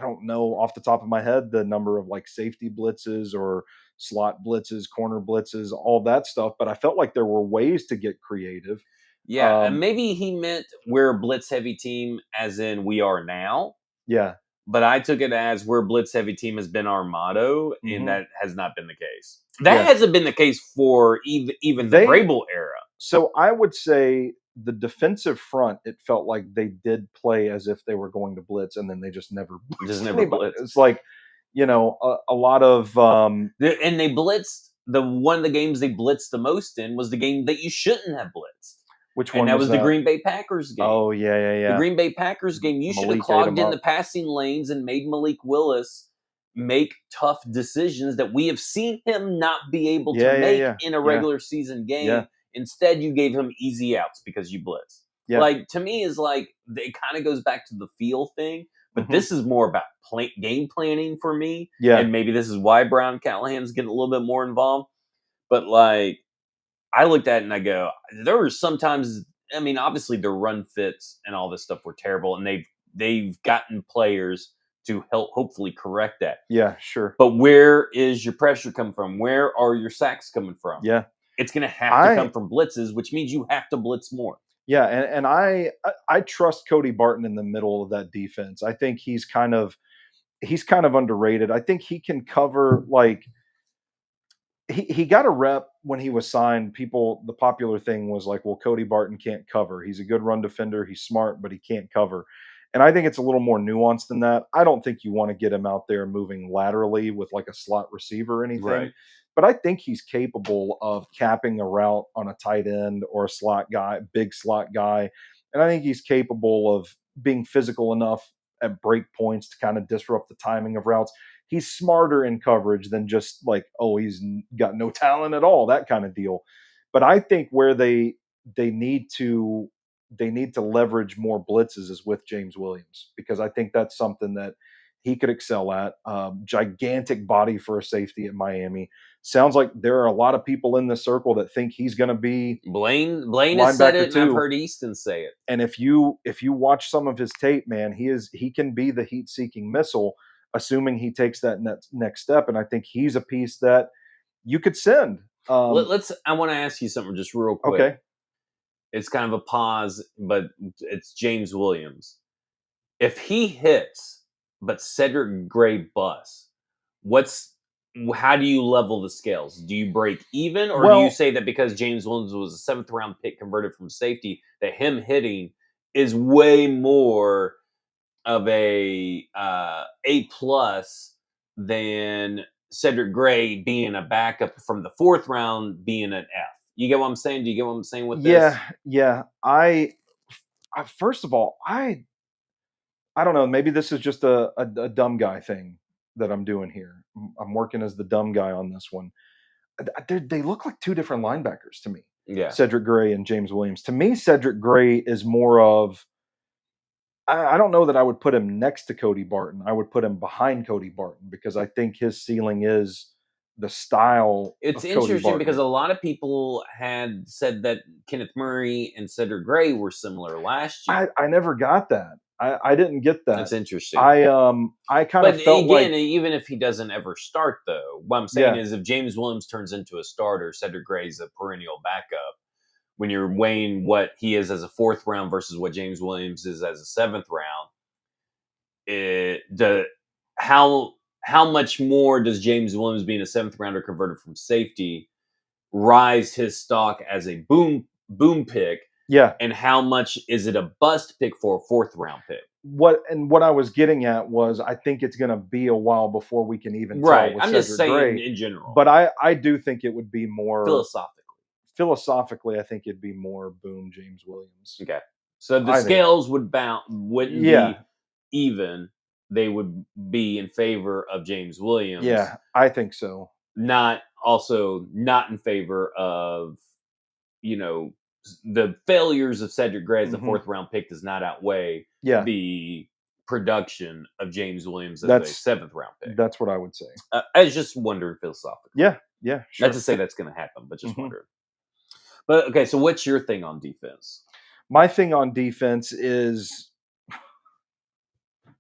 don't know off the top of my head the number of like safety blitzes or slot blitzes, corner blitzes, all that stuff. But I felt like there were ways to get creative. Yeah, and maybe he meant we're a blitz heavy team, as in we are now. Yeah. But I took it as we're a blitz heavy team has been our motto, and that has not been the case. That hasn't been the case for even the Vrabel era. So I would say the defensive front, it felt like they did play as if they were going to blitz, and then they just never blitzed. It's like, a lot of and they blitzed. One of the games they blitzed the most in was the game that you shouldn't have blitzed. Which one? And that was the Green Bay Packers game. Oh, yeah. The Green Bay Packers game. You should have clogged in the passing lanes and made Malik Willis make tough decisions that we have seen him not be able to make in a regular season game. Yeah. Instead, you gave him easy outs because you blitzed. Yeah. Like, to me, is like, it kind of goes back to the feel thing. But this is more about game planning for me. Yeah. And maybe this is why Brian Callahan's getting a little bit more involved. But, like, I looked at it and I go, there were sometimes, I mean, obviously their run fits and all this stuff were terrible, and they've gotten players to help hopefully correct that. Yeah, sure. But where is your pressure coming from? Where are your sacks coming from? Yeah. It's going to have to come from blitzes, which means you have to blitz more. Yeah, and I trust Cody Barton in the middle of that defense. I think he's kind of underrated. I think he can cover, like, he got a rep when he was signed. The popular thing was like, well, Cody Barton can't cover. He's a good run defender. He's smart, but he can't cover. And I think it's a little more nuanced than that. I don't think you want to get him out there moving laterally with like a slot receiver or anything. Right. But I think he's capable of capping a route on a tight end or a slot guy, big slot guy. And I think he's capable of being physical enough at break points to kind of disrupt the timing of routes. He's smarter in coverage than just like, oh, he's got no talent at all, that kind of deal. But I think where they need to leverage more blitzes is with James Williams, because I think that's something that he could excel at. Gigantic body for a safety at Miami. Sounds like there are a lot of people in the circle that think he's going to be Blaine has said it, and I've heard Easton say it. And if you watch some of his tape, man, he can be the heat-seeking missile, assuming he takes that next step. And I think he's a piece that you could send. I want to ask you something just real quick. Okay. It's kind of a pause, but it's James Williams. If he hits, but Cedric Gray busts, how do you level the scales? Do you break even, or do you say that because James Williams was a 7th round pick converted from safety, that him hitting is way more of a plus than Cedric Gray being a backup from the 4th round being an F? You get what I'm saying? Do you get what I'm saying with this? Yeah. I first of all, I don't know. Maybe this is just a dumb guy thing that I'm doing here. I'm working as the dumb guy on this one. They look like two different linebackers to me. Cedric Gray and James Williams. To me, Cedric Gray is more of, I don't know that I would put him next to Cody Barton. I would put him behind Cody Barton because I think his ceiling is the style. It's interesting because a lot of people had said that Kenneth Murray and Cedric Gray were similar last year. I never got that. I didn't get that. That's interesting. I kind of felt again, even if he doesn't ever start, though, what I'm saying is if James Williams turns into a starter, Cedric Gray's a perennial backup. When you're weighing what he is as a 4th round versus what James Williams is as a 7th round, how much more does James Williams being a 7th rounder converted from safety rise his stock as a boom pick? Yeah. And how much is it a bust pick for a 4th round pick? What I was getting at was I think it's going to be a while before we can even tell with I'm Cedric just saying Gray, in general. But I do think it would be more philosophically. I think it'd be more boom James Williams. Okay, so the scales wouldn't be even. They would be in favor of James Williams. Yeah, I think so. Not in favor of, the failures of Cedric Gray as a 4th round pick does not outweigh the production of James Williams as a 7th round pick. That's what I would say. I was just wondering philosophically. Yeah, sure. Not to say that's going to happen, but just wondering. But okay, so what's your thing on defense? My thing on defense is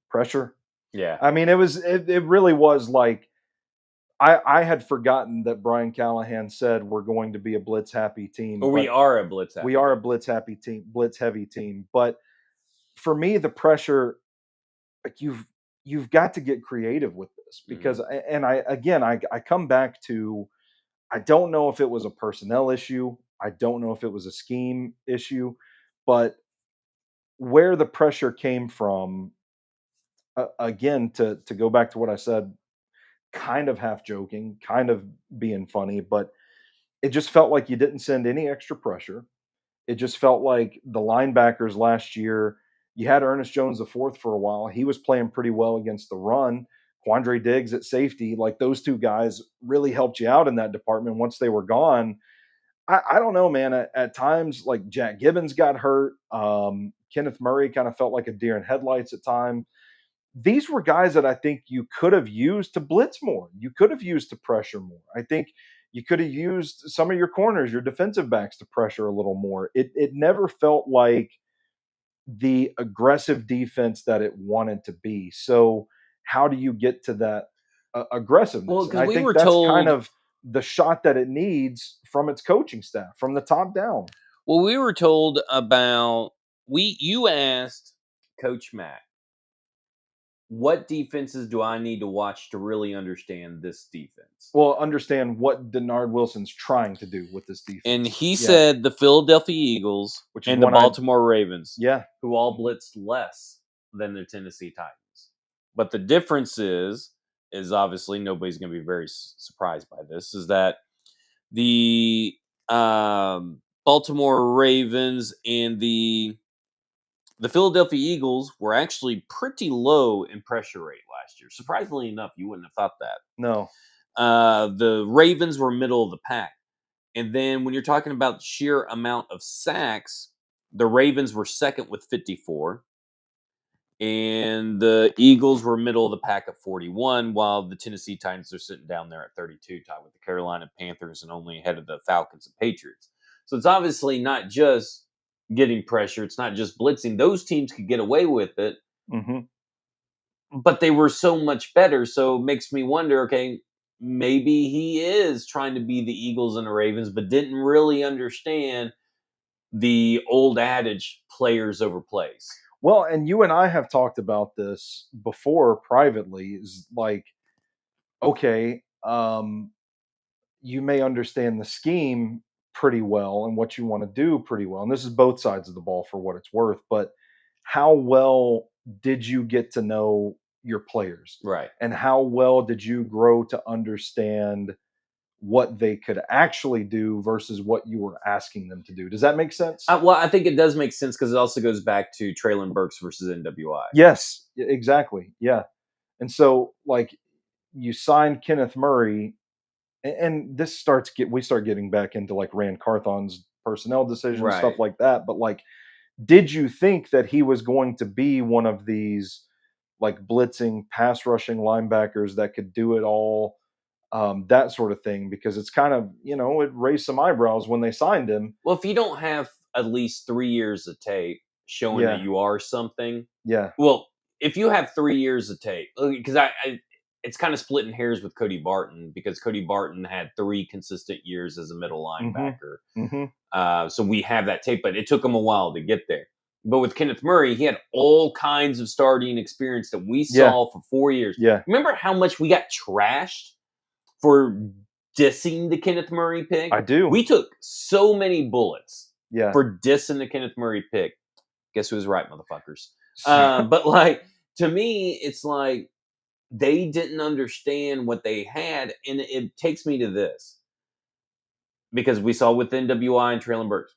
pressure. Yeah. I mean, it really was like, I had forgotten that Brian Callahan said we're going to be a blitz happy team. We are a blitz happy. We are a blitz happy team, blitz heavy team. But for me, the pressure, like you've got to get creative with this because, and I come back to, I don't know if it was a personnel issue. I don't know if it was a scheme issue, but where the pressure came from, again, to go back to what I said, kind of half joking, kind of being funny, but it just felt like you didn't send any extra pressure. It just felt like the linebackers last year, you had Ernest Jones the fourth for a while. He was playing pretty well against the run. Quandre Diggs at safety, like those two guys really helped you out in that department once they were gone. I don't know, man. At times, like Jack Gibbons got hurt. Kenneth Murray kind of felt like a deer in headlights at times. These were guys that I think you could have used to blitz more. You could have used to pressure more. I think you could have used some of your corners, your defensive backs to pressure a little more. It never felt like the aggressive defense that it wanted to be. So how do you get to that aggressiveness? Well, because I think that's kind of the shot that it needs from its coaching staff, from the top down. Well, we were told about you asked Coach Mack, what defenses do I need to watch to really understand this defense? Well, understand what Denard Wilson's trying to do with this defense. And he said the Philadelphia Eagles and the Baltimore Ravens, who all blitzed less than the Tennessee Titans. But the difference is obviously nobody's going to be very surprised by this, is that the Baltimore Ravens and the Philadelphia Eagles were actually pretty low in pressure rate last year. Surprisingly enough, you wouldn't have thought that. No. The Ravens were middle of the pack. And then when you're talking about sheer amount of sacks, the Ravens were second with 54. And the Eagles were middle of the pack at 41, while the Tennessee Titans are sitting down there at 32, tied with the Carolina Panthers and only ahead of the Falcons and Patriots. So it's obviously not just getting pressure. It's not just blitzing. Those teams could get away with it, but they were so much better. So it makes me wonder, okay, maybe he is trying to be the Eagles and the Ravens, but didn't really understand the old adage, players over plays. Well, and you and I have talked about this before privately, is like, okay, you may understand the scheme pretty well and what you want to do pretty well. And this is both sides of the ball for what it's worth, but how well did you get to know your players? Right. And how well did you grow to understand what they could actually do versus what you were asking them to do? Does that make sense? Well, I think it does make sense because it also goes back to Traylon Burks versus NWI. Yes, exactly. Yeah. And so, like, you signed Kenneth Murray, and this we start getting back into like Rand Carthon's personnel decisions, Right. stuff like that. But like, did you think that he was going to be one of these like blitzing, pass rushing linebackers that could do it all? That sort of thing, because it's kind of, it raised some eyebrows when they signed him. Well, if you don't have at least 3 years of tape showing that Yeah. you are something, Yeah. well, if you have 3 years of tape, because it's kind of splitting hairs with Cody Barton, because Cody Barton had 3 consistent years as a middle linebacker. So we have that tape, but it took him a while to get there. But with Kenneth Murray, he had all kinds of starting experience that we saw for 4 years. Yeah. Remember how much we got trashed for dissing the Kenneth Murray pick? I do. We took so many bullets Yeah. for dissing the Kenneth Murray pick. Guess who's right, motherfuckers? But like, to me, it's like they didn't understand what they had. And it takes me to this, because we saw with NWI and Traylon Burks.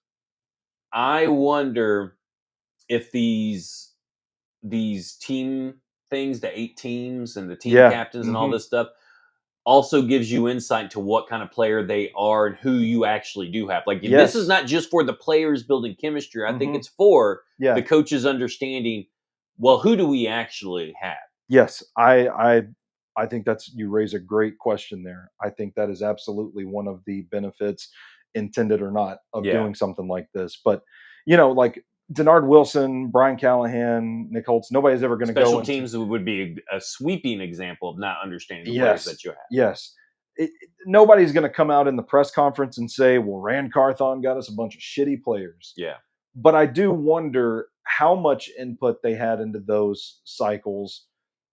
I wonder if these team things, the 8 teams and the team captains and all this stuff, also gives you insight to what kind of player they are and who you actually do have. Like, this is not just for the players building chemistry. I think it's for the coaches understanding, well, who do we actually have? Yes, I think you raise a great question there. I think that is absolutely one of the benefits, intended or not, of doing something like this. But, like Denard Wilson, Brian Callahan, Nick Holtz, nobody's ever going to go. Special teams would be a sweeping example of not understanding the players that you have. Yes. Nobody's going to come out in the press conference and say, well, Rand Carthon got us a bunch of shitty players. Yeah. But I do wonder how much input they had into those cycles,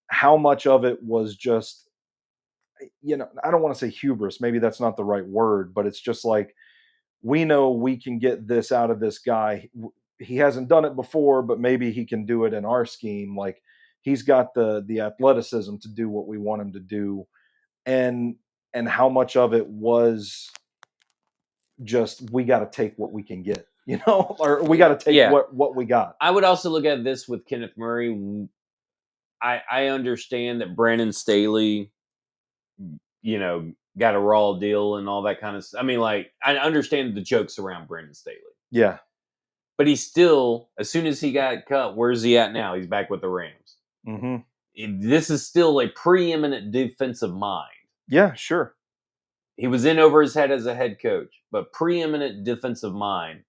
how much of it was just, I don't want to say hubris. Maybe that's not the right word, but it's just like, we know we can get this out of this guy. He hasn't done it before, but maybe he can do it in our scheme. Like, he's got the athleticism to do what we want him to do. And how much of it was just, we got to take what we can get, or we got to take what we got. I would also look at this with Kenneth Murray. I understand that Brandon Staley, got a raw deal and all that kind of stuff. I mean, like, I understand the jokes around Brandon Staley. Yeah. But he's still, as soon as he got cut, where's he at now? He's back with the Rams. This is still a preeminent defensive mind. Yeah, sure. He was in over his head as a head coach, but preeminent defensive mind,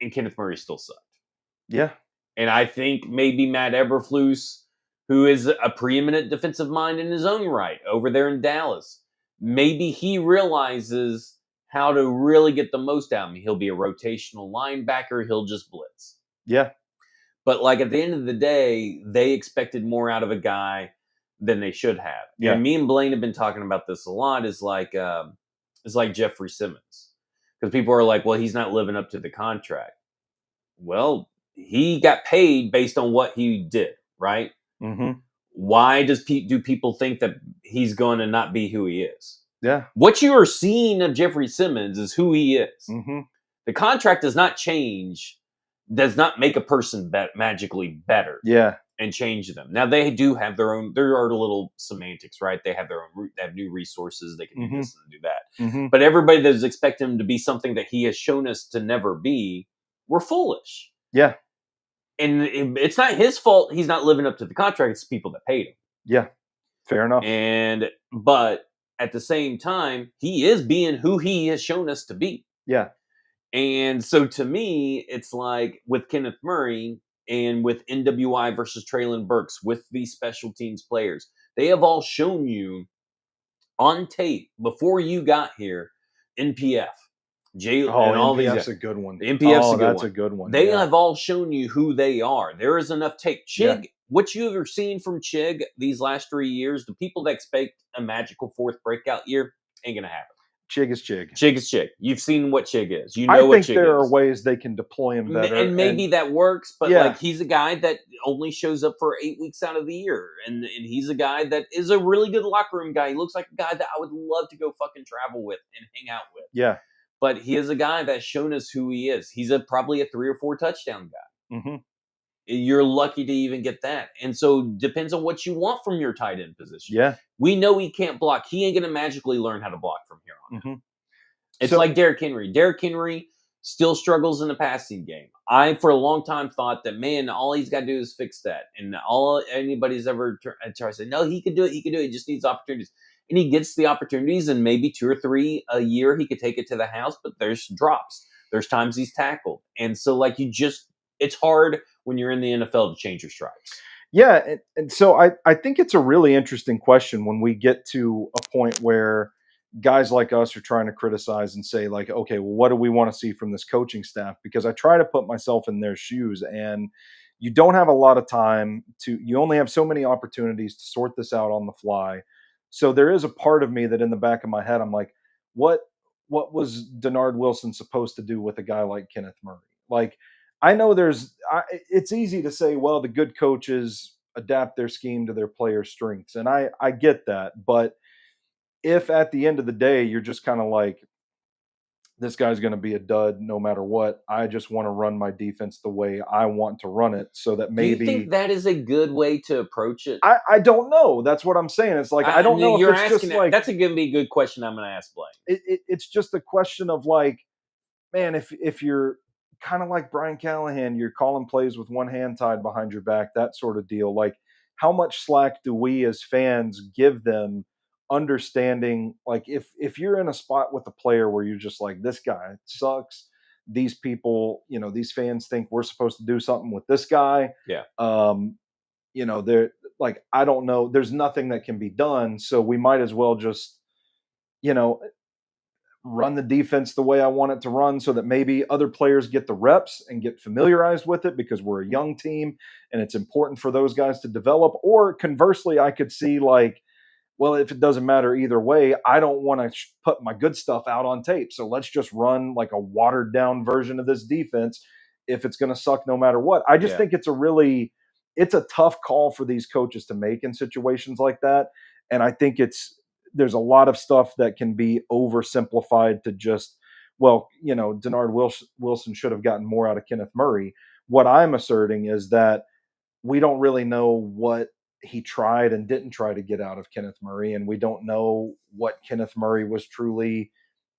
and Kenneth Murray still sucked. Yeah. And I think maybe Matt Eberflus, who is a preeminent defensive mind in his own right over there in Dallas, maybe he realizes how to really get the most out of him. He'll be a rotational linebacker. He'll just blitz. Yeah. But like, at the end of the day, they expected more out of a guy than they should have. Yeah. And me and Blaine have been talking about this a lot. Is like Jeffrey Simmons, because people are like, well, he's not living up to the contract. Well, he got paid based on what he did, right? Why do people think that he's going to not be who he is? Yeah. What you are seeing of Jeffrey Simmons is who he is. The contract does not change, does not make a person magically better. Yeah. And change them. Now, they do have their own, there are little semantics, right? They have their own, they have new resources. They can do this and do that. But everybody that's expecting him to be something that he has shown us to never be, we're foolish. Yeah. And it's not his fault he's not living up to the contract. It's people that paid him. Yeah. Fair enough. But at the same time, he is being who he has shown us to be. Yeah. And so to me, it's like with Kenneth Murray and with NWI versus Traylon Burks, with these special teams players, they have all shown you on tape before you got here, NPF. And all NPF's these, a good one. The NPF's a good one. They have all shown you who they are. There is enough tape. Chig, what you have seen from Chig these last 3 years, the people that expect a magical 4th breakout year, ain't going to happen. Chig is Chig. Chig is Chig. You've seen what Chig is. You know I what Chig think there are ways they can deploy him better. And maybe that works, but like, he's a guy that only shows up for 8 weeks out of the year. And he's a guy that is a really good locker room guy. He looks like a guy that I would love to go fucking travel with and hang out with. Yeah. But he is a guy that's shown us who he is. He's probably a 3 or 4 touchdown guy. You're lucky to even get that. And so depends on what you want from your tight end position. Yeah. We know he can't block. He ain't going to magically learn how to block from here on out. It's like Derrick Henry. Derrick Henry Still struggles in the passing game. I, for a long time, thought that, man, all he's got to do is fix that. And all anybody's ever tried to say, no, he could do it. He could do it. He just needs opportunities. And he gets the opportunities, and maybe 2 or 3 a year he could take it to the house, but there's drops. There's times he's tackled. And so, like, it's hard when you're in the NFL to change your stripes. Yeah, and so I think it's a really interesting question when we get to a point where guys like us are trying to criticize and say, like, okay, well, what do we want to see from this coaching staff? Because I try to put myself in their shoes, and you don't have a lot of time you only have so many opportunities to sort this out on the fly. So there is a part of me that in the back of my head, I'm like, what was Denard Wilson supposed to do with a guy like Kenneth Murray? Like, I know it's easy to say, well, the good coaches adapt their scheme to their players' strengths. And I get that. But if at the end of the day, you're just kind of like, this guy's going to be a dud no matter what, I just want to run my defense the way I want to run it, so that maybe. Do you think that is a good way to approach it? I don't know. That's what I'm saying. It's like, I don't know if it's just like. That's going to be a good question I'm going to ask Blaine. It's just a question of like, man, if you're kind of like Brian Callahan, you're calling plays with one hand tied behind your back, that sort of deal. Like, how much slack do we as fans give them, understanding, like, if you're in a spot with a player where you're just like, this guy sucks, these people, these fans think we're supposed to do something with this guy. Yeah. They're like, I don't know, there's nothing that can be done, so we might as well just, run the defense the way I want it to run, so that maybe other players get the reps and get familiarized with it, because we're a young team and it's important for those guys to develop. Or conversely, I could see like, well, if it doesn't matter either way, I don't want to put my good stuff out on tape. So let's just run like a watered down version of this defense if it's going to suck no matter what. I just think it's a tough call for these coaches to make in situations like that. And I think there's a lot of stuff that can be oversimplified to just, well, Denard Wilson should have gotten more out of Kenneth Murray. What I'm asserting is that we don't really know what he tried and didn't try to get out of Kenneth Murray, and we don't know what Kenneth Murray was truly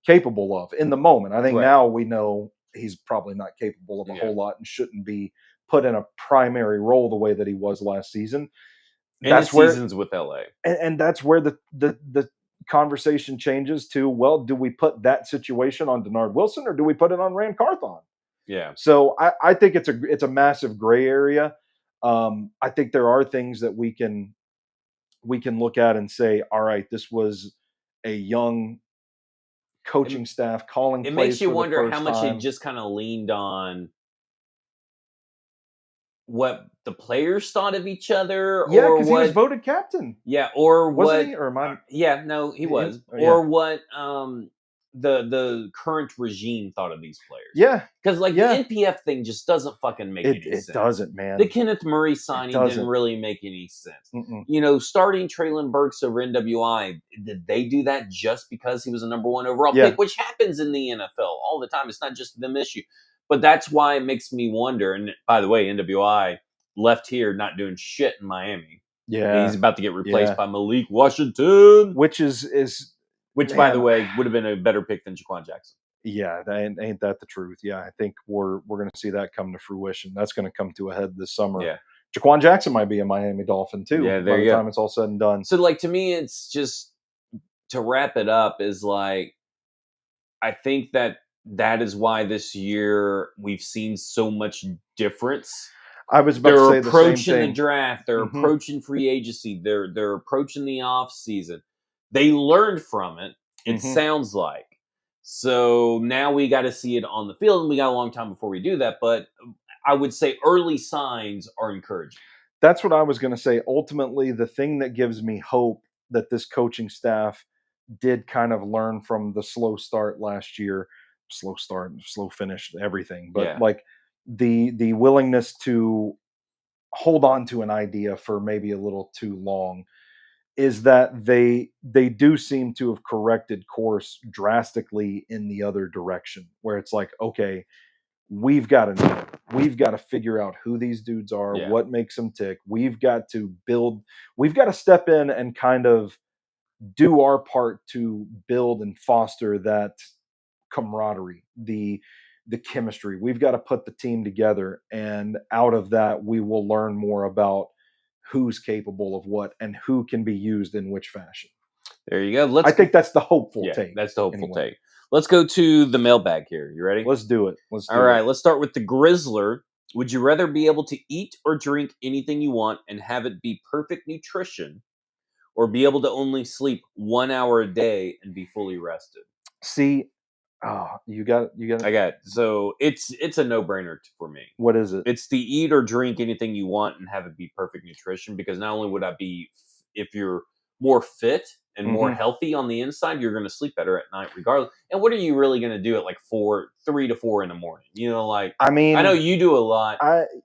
capable of in the moment. I think now we know he's probably not capable of a whole lot and shouldn't be put in a primary role the way that he was last season. And that's where seasons with LA, and that's where the conversation changes to, well, do we put that situation on Denard Wilson or do we put it on Rand Carthon? Yeah. So I think it's a massive gray area. I think there are things that we can look at and say, all right, this was a young coaching staff calling plays. It makes you wonder how much they just kind of leaned on what the players thought of each other. Yeah, because he was voted captain. Yeah, or wasn't he? Or am I? Yeah, no, he was. Or what the current regime thought of these players. Yeah, because the NPF thing just doesn't fucking make any sense. It doesn't, man. The Kenneth Murray signing didn't really make any sense. Starting Traylon Burks over NWI, did they do that just because he was a number 1 overall pick, which happens in the NFL all the time? It's not just them issue. But that's why it makes me wonder. And by the way, NWI left here not doing shit in Miami. Yeah. He's about to get replaced by Malik Washington. Which Which, by the way, would have been a better pick than Jaquan Jackson. Yeah, ain't that the truth? Yeah, I think we're going to see that come to fruition. That's going to come to a head this summer. Yeah. Jaquan Jackson might be a Miami Dolphin too. Yeah, by the time it's all said and done. So, to me, it's just, to wrap it up, is I think that is why this year we've seen so much difference. I was about to say the same thing. They're approaching the draft. They're approaching free agency. They're approaching the off season. They learned from it. It sounds like. So now we got to see it on the field, and we got a long time before we do that. But I would say early signs are encouraging. That's what I was going to say. Ultimately, the thing that gives me hope that this coaching staff did kind of learn from the slow start last year. Slow start, slow finish, everything. But the willingness to hold on to an idea for maybe a little too long is that they do seem to have corrected course drastically in the other direction, where it's like, okay, we've got to figure out who these dudes are, what makes them tick. We've got to step in and kind of do our part to build and foster that camaraderie, the the chemistry. We've got to put the team together, and out of that, we will learn more about who's capable of what and who can be used in which fashion. There you go. I think that's the hopeful take. That's the hopeful take. Let's go to the mailbag here. You ready? Let's do it. All right, let's start with the Grizzler. Would you rather be able to eat or drink anything you want and have it be perfect nutrition, or be able to only sleep 1 hour a day and be fully rested? See, you got I got it. So it's a no-brainer for me. What is it? It's to eat or drink anything you want and have it be perfect nutrition, because not only would I be, if you're more fit and more healthy on the inside, you're going to sleep better at night regardless. And what are you really going to do at like 3 to 4 in the morning? You know, like, I mean, I know you do a lot,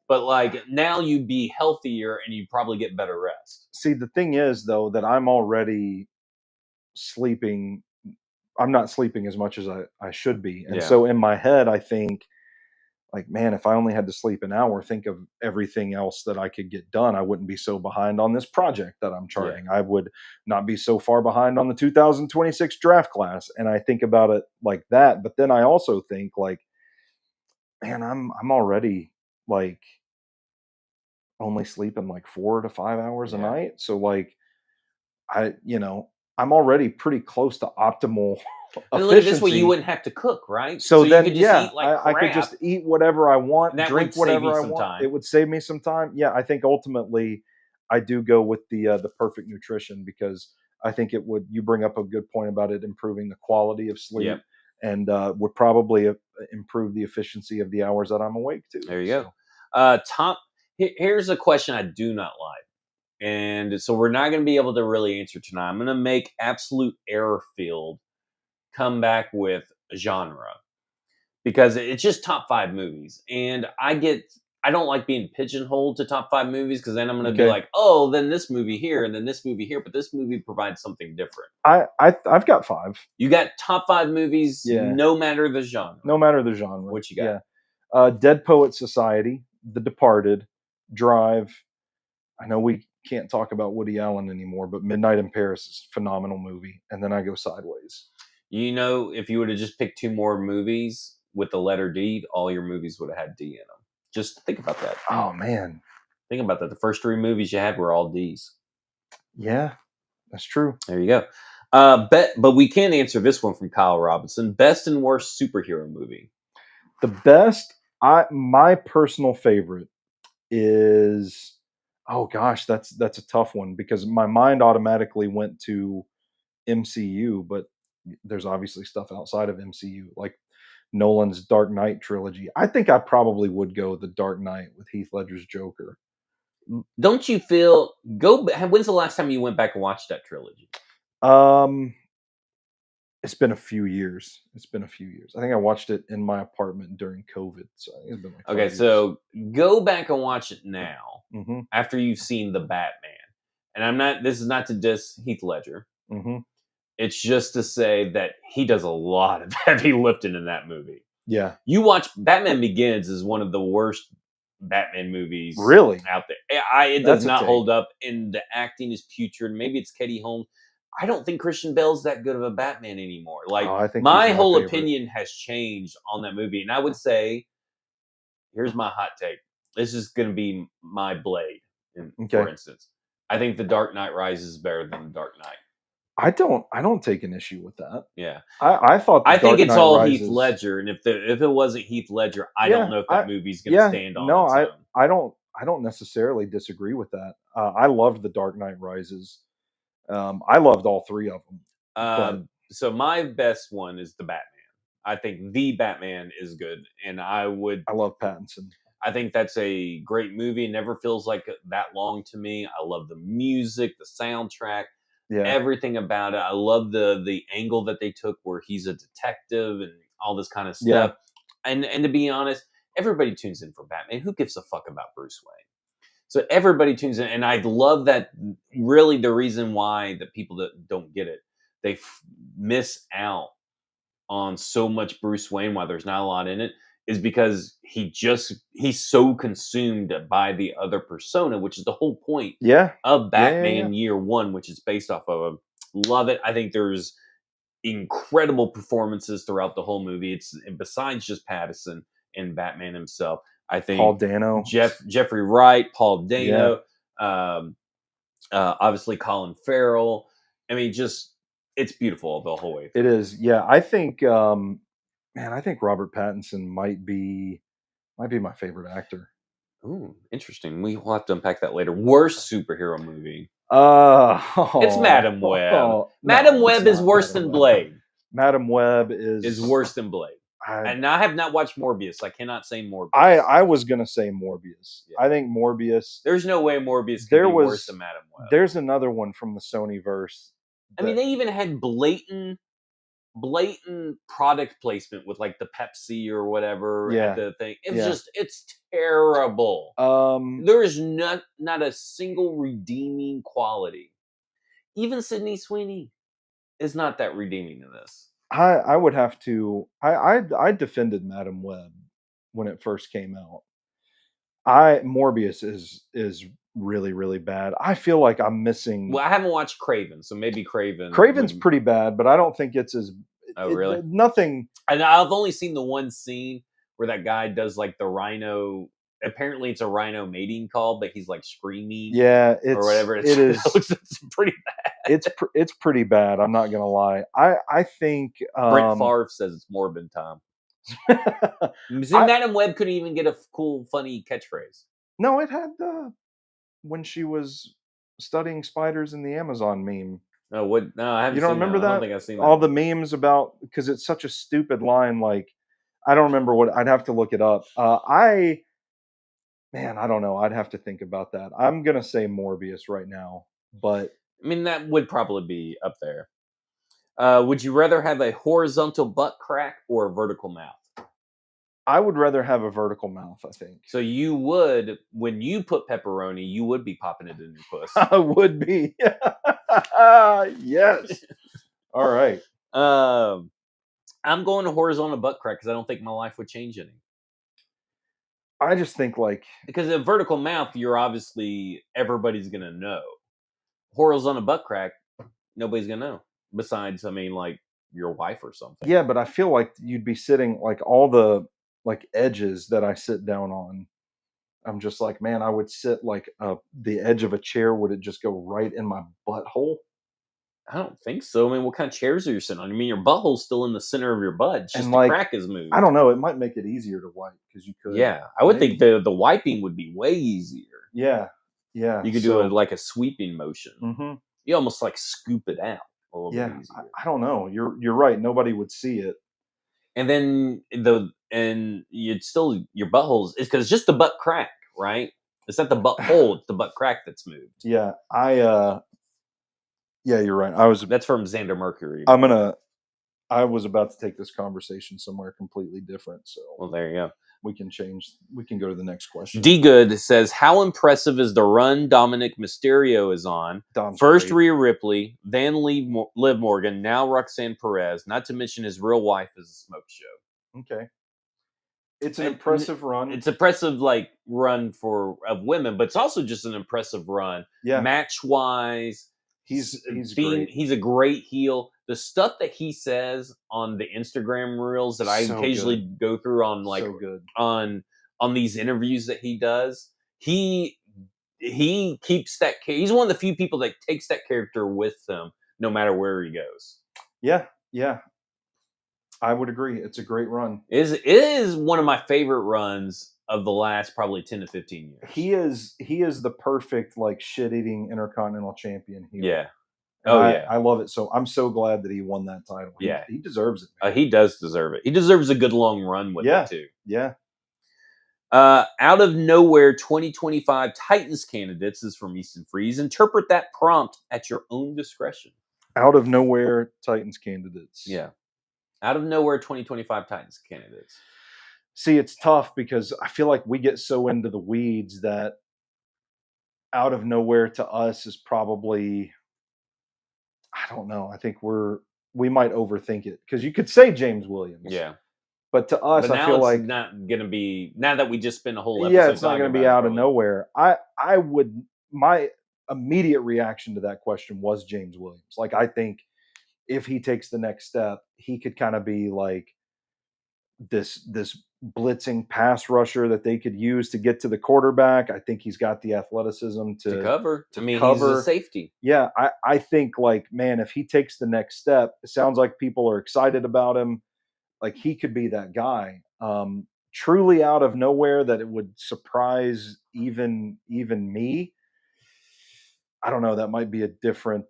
but like now you'd be healthier and you'd probably get better rest. See, the thing is though, that I'm already sleeping. I'm not sleeping as much as I should be. And so in my head, I think, like, man, if I only had to sleep an hour, think of everything else that I could get done. I wouldn't be so behind on this project that I'm charting. I would not be so far behind on the 2026 draft class. And I think about it like that. But then I also think, like, man, I'm already like only sleeping like 4 to 5 hours a night. So like I'm already pretty close to optimal efficiency. This way you wouldn't have to cook, right? So then, you could just eat like crap. I could just eat whatever I want, drink whatever I want. Time. It would save me some time. Yeah, I think ultimately I do go with the perfect nutrition, because I think it would. You bring up a good point about it improving the quality of sleep, and would probably improve the efficiency of the hours that I'm awake too. There you go. Here's a question I do not like. And so we're not going to be able to really answer tonight. I'm going to make Absolute Airfield come back with genre, because it's just top 5 movies. And I don't like being pigeonholed to top 5 movies, because then I'm going to be like, oh, then this movie here and then this movie here. But this movie provides something different. I've got 5. You got top 5 movies, no matter the genre. No matter the genre. What you got? Yeah. Dead Poet Society, The Departed, Drive. I know we can't talk about Woody Allen anymore, but Midnight in Paris is a phenomenal movie. And then I go Sideways. You know, if you would have just picked 2 more movies with the letter D, all your movies would have had D in them. Just think about that. Oh, man. Think about that. The first 3 movies you had were all Ds. Yeah, that's true. There you go. But we can answer this one from Kyle Robinson. Best and worst superhero movie. The best, my personal favorite is... Oh gosh, that's a tough one, because my mind automatically went to MCU, but there's obviously stuff outside of MCU, like Nolan's Dark Knight trilogy. I think I probably would go The Dark Knight with Heath Ledger's Joker. Don't you feel when's the last time you went back and watched that trilogy? It's been a few years. I think I watched it in my apartment during COVID. So it's been like 5 years. So go back and watch it now after you've seen the Batman. And this is not to diss Heath Ledger. It's just to say that he does a lot of heavy lifting in that movie. Yeah. You watch Batman Begins is one of the worst Batman movies out there. It does not hold up, and the acting is putrid. Maybe it's Katie Holmes. I don't think Christian Bale's that good of a Batman anymore. Like, I think my whole opinion has changed on that movie. And I would say, here's my hot take. This is going to be my Blade, for instance. I think The Dark Knight Rises is better than The Dark Knight. I don't take an issue with that. Yeah. I think it's all Heath Ledger. And if it wasn't Heath Ledger, I don't know if that movie's going to stand on its own. I don't necessarily disagree with that. I loved The Dark Knight Rises. I loved all 3 of them. So my best one is the Batman. I think the Batman is good, and I love Pattinson. I think that's a great movie. It never feels like that long to me. I love the music, the soundtrack, everything about it. I love the angle that they took where he's a detective and all this kind of stuff. And to be honest, everybody tunes in for Batman. Who gives a fuck about Bruce Wayne? So everybody tunes in, and I love that. Really, the reason why the people that don't get it, they miss out on so much Bruce Wayne, why there's not a lot in it, is because he's so consumed by the other persona, which is the whole point of Batman Year One, which is based off of. Love it. I think there's incredible performances throughout the whole movie. It's besides just Pattinson and Batman himself. I think Paul Dano, Jeffrey Wright, Paul Dano, yeah. obviously Colin Farrell. I mean, just it's beautiful the whole way through. It is, yeah. I think, I think Robert Pattinson might be my favorite actor. Ooh, interesting. We will have to unpack that later. Worst superhero movie. It's Madam Web. Madam Web is worse than Blade. Madam Web is worse than Blade. And I have not watched Morbius. I cannot say Morbius. I was gonna say Morbius. Yeah. I think Morbius. There's no way Morbius could be worse than Madam Web. There's another one from the Sony verse. I mean, they even had blatant product placement with like the Pepsi or whatever. Yeah. The thing. It's terrible. There is not a single redeeming quality. Even Sydney Sweeney is not that redeeming in this. I would have to. I defended Madam Web when it first came out. Morbius is really, really bad. I feel like I'm missing. Well, I haven't watched Craven, so maybe Craven. Craven's pretty bad, but I don't think it's as. Oh, really? Nothing. And I've only seen the one scene where that guy does like the rhino. Apparently, it's a rhino mating call, but he's like screaming. Yeah, or whatever. It is. It's pretty bad. It's pretty bad. I'm not gonna lie. I think Brent Favre says it's morbid time. Madam Web couldn't even get a cool, funny catchphrase. No, it had when she was studying spiders in the Amazon meme. No, what? No, I haven't. You don't remember that? I don't think I've seen that. All the memes about, because it's such a stupid line. Like, I don't remember what. I'd have to look it up. I don't know. I'd have to think about that. I'm gonna say Morbius right now, but I mean that would probably be up there. Would you rather have a horizontal butt crack or a vertical mouth? I would rather have a vertical mouth, I think. So you would, when you put pepperoni, you would be popping it in your puss. I would be. Yes. All right. I'm going to horizontal butt crack because I don't think my life would change any. I just think because a vertical mouth, you're obviously everybody's gonna know. Horizontal butt crack, nobody's gonna know. Besides, I mean, like your wife or something. Yeah, but I feel like you'd be sitting like all the edges that I sit down on. I'm just like, man, I would sit like the edge of a chair. Would it just go right in my butthole? I don't think so. I mean, what kind of chairs are you sitting on? I mean, your butthole's still in the center of your butt. It's just the crack is moved. I don't know. It might make it easier to wipe because you could. Yeah, I would think the wiping would be way easier. Yeah, yeah. You could do it like a sweeping motion. Mm-hmm. You almost like scoop it out a little bit easier. I don't know. You're right. Nobody would see it. And then you'd still your buttholes is because it's just the butt crack, right? It's not the butthole; it's the butt crack that's moved. Yeah, yeah, you're right. That's from Xander Mercury. I was about to take this conversation somewhere completely different. So, well, there you go. We can go to the next question. D Good says, "How impressive is the run Dominic Mysterio is on? First great. Rhea Ripley, then Liv Morgan, now Roxanne Perez. Not to mention his real wife is a smoke show." Okay, it's an impressive run. It's impressive, run of women, but it's also just an impressive run. Yeah, match wise. He's great. He's a great heel. The stuff that he says on the Instagram reels that I occasionally go through on on these interviews that he does, he keeps that. He's one of the few people that takes that character with him no matter where he goes. Yeah, yeah, I would agree. It's a great run. It is one of my favorite runs of the last probably 10 to 15 years. He is the perfect shit-eating Intercontinental Champion heel. Yeah. I love it. So I'm so glad that he won that title. Yeah. He deserves it. Man. He does deserve it. He deserves a good long run with it too. Yeah. Out of nowhere 2025 Titans candidates is from Easton Freeze. Interpret that prompt at your own discretion. Out of nowhere Titans candidates. Yeah. Out of nowhere 2025 Titans candidates. See, it's tough because I feel like we get so into the weeds that out of nowhere to us is probably, I don't know. I think we might overthink it because you could say James Williams. Yeah. But to us, I feel like it's not going to be, now that we just spent a whole episode. Yeah, it's not going to be out of nowhere. My immediate reaction to that question was James Williams. I think if he takes the next step, he could kind of be like this blitzing pass rusher that they could use to get to the quarterback. I think he's got the athleticism to cover. I mean, cover. He's a safety. Yeah, I think, like, man, if he takes the next step, it sounds like people are excited about him. Like, he could be that guy. Truly out of nowhere that it would surprise even me. I don't know. That might be a different.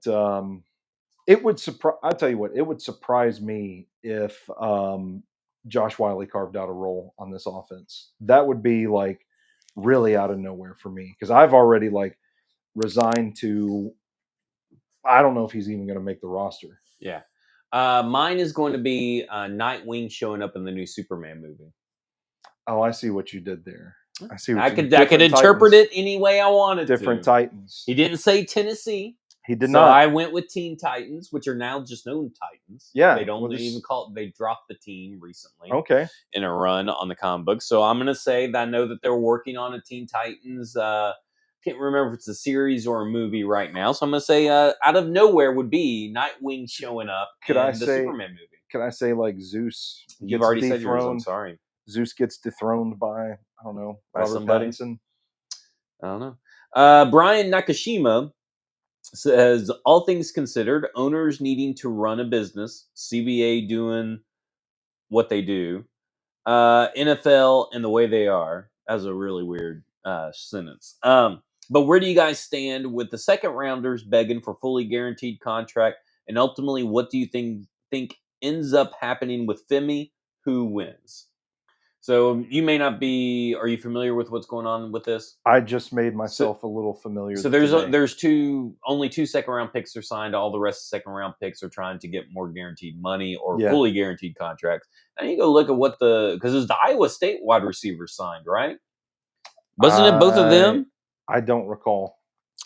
It would surprise. I'll tell you what. It would surprise me if Josh Wiley carved out a role on this offense. That would be like really out of nowhere for me, because I've already like resigned to. I don't know if he's even going to make the roster. Yeah. Mine is going to be Nightwing showing up in the new Superman movie. Oh, I see what you did there. I see. What I could interpret it any way I wanted. Different Titans. He didn't say Tennessee. He did so not. I went with Teen Titans, which are now just known Titans. Yeah. They don't even call it. They dropped the team recently. Okay. In a run on the comic book. So I'm going to say that I know that they're working on a Teen Titans. Can't remember if it's a series or a movie right now. So I'm going to say out of nowhere would be Nightwing showing up in the Superman movie. Could I say like Zeus? You've already said yours. I'm sorry. Zeus gets dethroned by, I don't know, by Robert somebody. Pattinson. I don't know. Brian Nakashima says, all things considered, owners needing to run a business, CBA doing what they do, NFL and the way they are. That's a really weird sentence. But where do you guys stand with the second rounders begging for fully guaranteed contract? And ultimately, what do you think ends up happening with Femi? Who wins? So you may not be. Are you familiar with what's going on with this? I just made myself a little familiar. So there's only 2 second round picks are signed. All the rest of second round picks are trying to get more guaranteed money or fully guaranteed contracts. And you go look at what because it's the Iowa State wide receiver signed, right? Wasn't it both of them? I don't recall.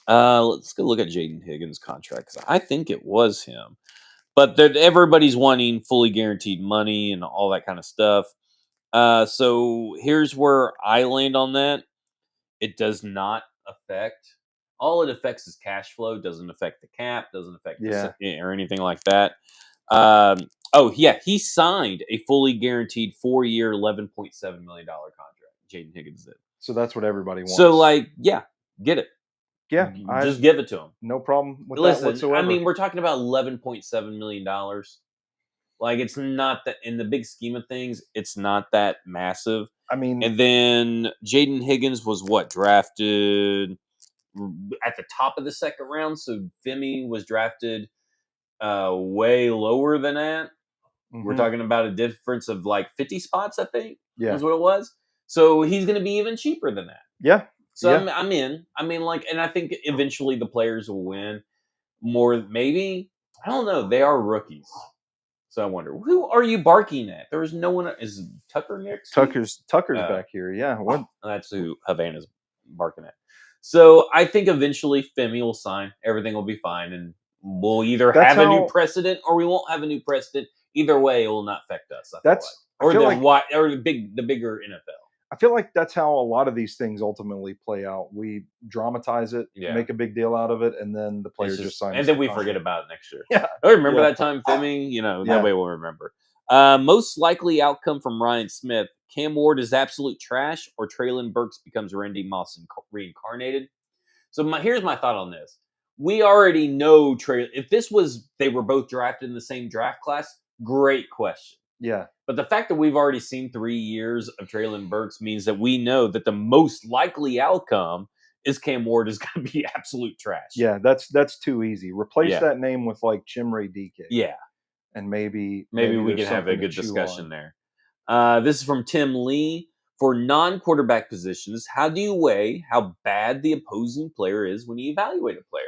Let's go look at Jaden Higgins' contract, because I think it was him. But everybody's wanting fully guaranteed money and all that kind of stuff. So here's where I land on that. It does not affect. All it affects is cash flow. Doesn't affect the cap. Doesn't affect or anything like that. He signed a fully guaranteed 4-year, $11.7 million contract. Jaden Higgins did. So that's what everybody wants. So get it. Yeah, just give it to him. No problem with that whatsoever. I mean, we're talking about $11.7 million. Like, it's not that, in the big scheme of things, it's not that massive. I mean, and then Jaden Higgins was drafted at the top of the second round. So Femi was drafted way lower than that. Mm-hmm. We're talking about a difference of like 50 spots, I think. Yeah, is what it was. So he's going to be even cheaper than that. Yeah. So I'm in. I mean, and I think eventually the players will win more. Maybe, I don't know. They are rookies. So I wonder, who are you barking at? There was no one. Is Tucker next? Tucker's back here. Yeah. That's who Havana's barking at. So I think eventually Femi will sign. Everything will be fine. And we'll either have a new precedent or we won't have a new precedent. Either way, it will not affect us. Or the bigger NFL. I feel like that's how a lot of these things ultimately play out. We dramatize it, make a big deal out of it, and then the players just sign. And then we forget about it next year. Yeah. I remember that time, Femi? Nobody will remember. Most likely outcome from Ryan Smith. Cam Ward is absolute trash, or Treylon Burks becomes Randy Moss reincarnated. So here's my thought on this. We already know if this was, they were both drafted in the same draft class, great question. Yeah. But the fact that we've already seen 3 years of Treylon Burks means that we know that the most likely outcome is Cam Ward is going to be absolute trash. Yeah, that's too easy. Replace that name with like Chimray DK. Yeah. And maybe we can have a good discussion there. This is from Tim Lee. For non-quarterback positions, how do you weigh how bad the opposing player is when you evaluate a player?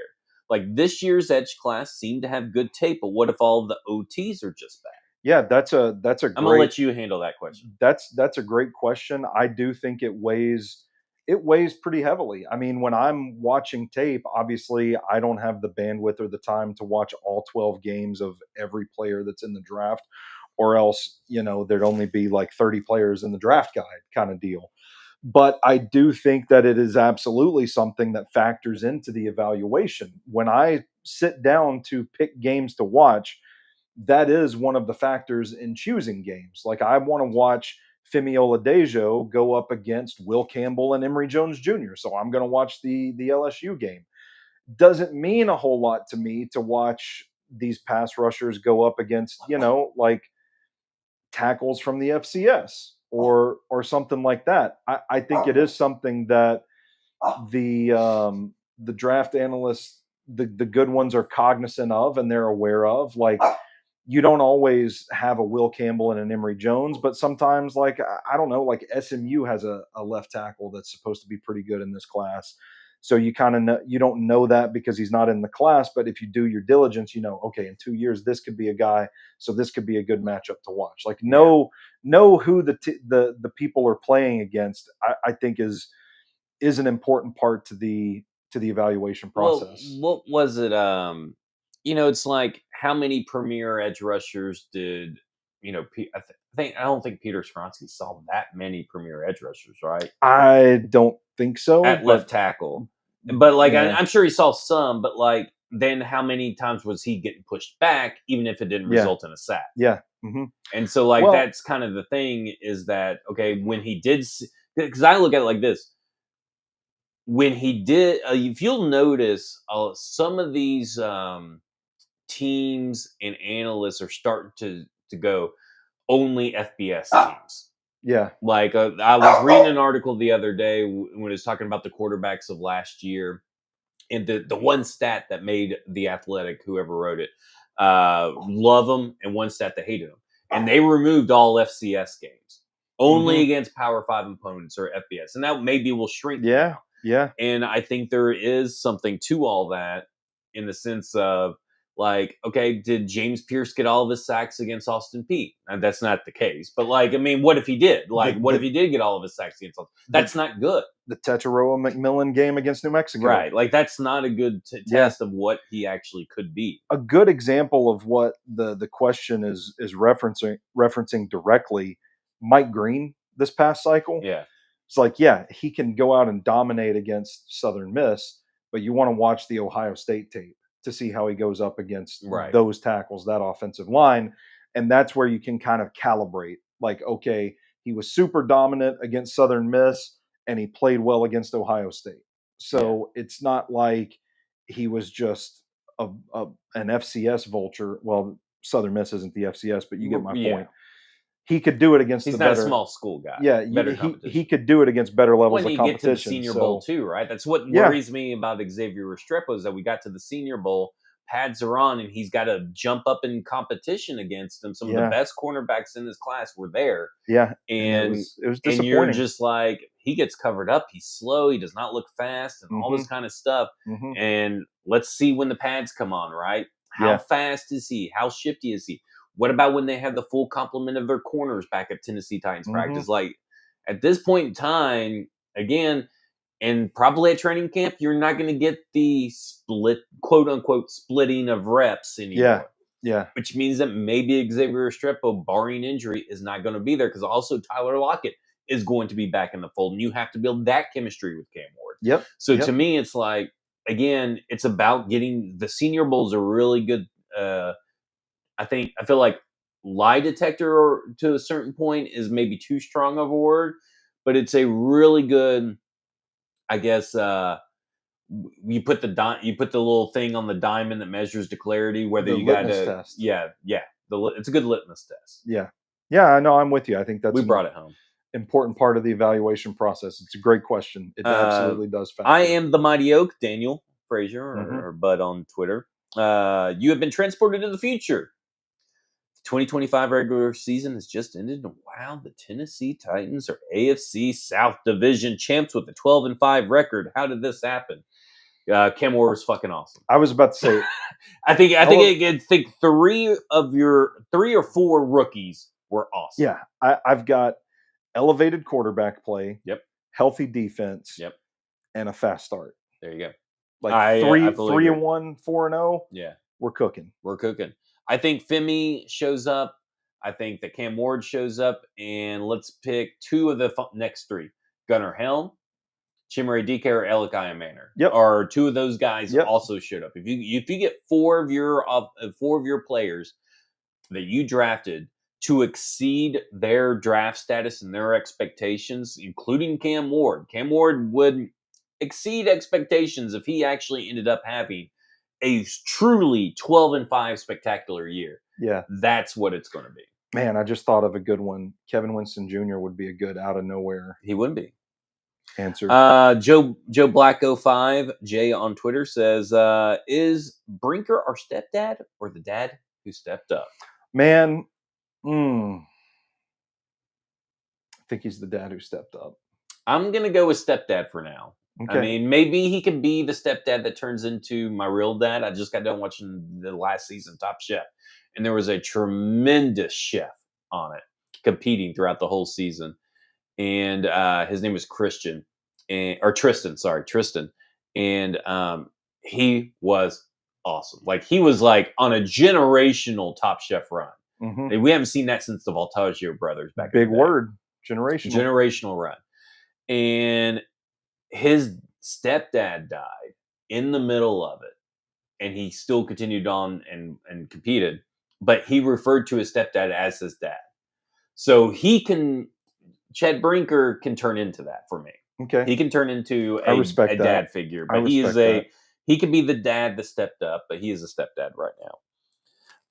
Like, this year's edge class seemed to have good tape, but what if all of the OTs are just bad? Yeah, that's a I'm gonna let you handle that question. That's a great question. I do think it weighs pretty heavily. I mean, when I'm watching tape, obviously I don't have the bandwidth or the time to watch all 12 games of every player that's in the draft, or else, there'd only be like 30 players in the draft guide kind of deal. But I do think that it is absolutely something that factors into the evaluation. When I sit down to pick games to watch, that is one of the factors in choosing games. Like I want to watch Femi Oladejo go up against Will Campbell and Emory Jones Jr. So I'm going to watch the LSU game. Doesn't mean a whole lot to me to watch these pass rushers go up against, like tackles from the FCS or something like that. I think it is something that the draft analysts, the good ones, are cognizant of and they're aware of. Like you don't always have a Will Campbell and an Emory Jones, but sometimes, like, I don't know, like SMU has a left tackle that's supposed to be pretty good in this class. So you kind of know, you don't know that because he's not in the class, but if you do your diligence, okay, in 2 years this could be a guy, so this could be a good matchup to watch. Like know who the people are playing against. I think is an important part to the evaluation process. Well, what was it? It's like how many premier edge rushers did I don't think Peter Skronsky saw that many premier edge rushers, right? I don't think so. At left tackle, but like I'm sure he saw some, but like then how many times was he getting pushed back, even if it didn't result in a sack? Yeah. Mm-hmm. And so like that's kind of the thing is that okay when he did because I look at it like this. When he did, if you'll notice, some of these teams and analysts are starting to go only FBS teams. Yeah. Like I was reading an article the other day when it was talking about the quarterbacks of last year, and the one stat that made The Athletic, whoever wrote it, love them, and one stat that hated them, and they removed all FCS games, only against Power 5 opponents or FBS, and that maybe will shrink. Yeah. Yeah. And I think there is something to all that in the sense of like, okay, did James Pierce get all of his sacks against Austin Peay? And that's not the case. But like, I mean, what if he did? Like, what if he did get all of his sacks against Austin? That's not good. The Tetairoa McMillan game against New Mexico. Right. Like, that's not a good test of what he actually could be. A good example of what the question is referencing directly, Mike Green this past cycle. Yeah. It's like, yeah, he can go out and dominate against Southern Miss, but you want to watch the Ohio State tape to see how he goes up against those tackles, that offensive line. And that's where you can kind of calibrate. Like, okay, he was super dominant against Southern Miss and he played well against Ohio State. So it's not like he was just an FCS vulture. Well, Southern Miss isn't the FCS, but you get my point. He could do it against He's not a small school guy. Yeah, he could do it against better levels of competition. When you get to the Senior Bowl too, right? That's what worries me about Xavier Restrepo is that we got to the Senior Bowl, pads are on, and he's got to jump up in competition against them. Some of the best cornerbacks in this class were there. Yeah, and it was disappointing. And you're just like, he gets covered up, he's slow, he does not look fast, and all this kind of stuff. And let's see when the pads come on, right? How fast is he? How shifty is he? What about when they have the full complement of their corners back at Tennessee Titans practice? Like, at this point in time, again, and probably at training camp, you're not going to get the quote unquote, splitting of reps anymore. Yeah. Which means that maybe Xavier Restrepo, barring injury, is not going to be there because also Tyler Lockett is going to be back in the fold. And you have to build that chemistry with Cam Ward. Yep. So to me, it's like, again, it's about getting the Senior Bowl's a really good I feel like lie detector to a certain point is maybe too strong of a word, but it's a really good, I guess, you put the little thing on the diamond that measures the clarity, whether you got to test. It's a good litmus test. Yeah, I know, I'm with you. I think that's we brought it home. Important part of the evaluation process. It's a great question. It absolutely does factor. I am the Mighty Oak, Daniel Frazier, or Bud on Twitter. You have been transported to the future. 2025 regular season has just ended. Wow, the Tennessee Titans are AFC South Division champs with a 12-5 record. How did this happen? Cam Ward was fucking awesome. I was about to say, I think 3 or 4 rookies were awesome. Yeah, I've got elevated quarterback play. Yep. Healthy defense. Yep. And a fast start. There you go. Like 3-1, 4-0. Yeah, we're cooking. I think Femi shows up. I think that Cam Ward shows up. And let's pick 2 of the next 3. Gunnar Helm, Chimere Dike, or Elikiah Manor. Yep. Or 2 of those guys also showed up. If you get 4 of your players that you drafted to exceed their draft status and their expectations, including Cam Ward. Cam Ward would exceed expectations if he actually ended up having a truly 12-5 spectacular year. Yeah. That's what it's going to be. Man, I just thought of a good one. Kevin Winston Jr. would be a good out of nowhere. He would be. Answer. Joe Black 05, Jay on Twitter says, is Brinker our stepdad or the dad who stepped up? Man, I think he's the dad who stepped up. I'm going to go with stepdad for now. Okay. I mean, maybe he could be the stepdad that turns into my real dad. I just got done watching the last season Top Chef, and there was a tremendous chef on it competing throughout the whole season. And his name was Tristan. And he was awesome. Like, he was like on a generational Top Chef run. Mm-hmm. We haven't seen that since the Voltaggio brothers back Big in the day. word. Generational run. And his stepdad died in the middle of it, and he still continued on and competed, but he referred to his stepdad as his dad. So Chad Brinker can turn into that for me. Okay. He can turn into a dad figure, but he can be the dad that stepped up, but he is a stepdad right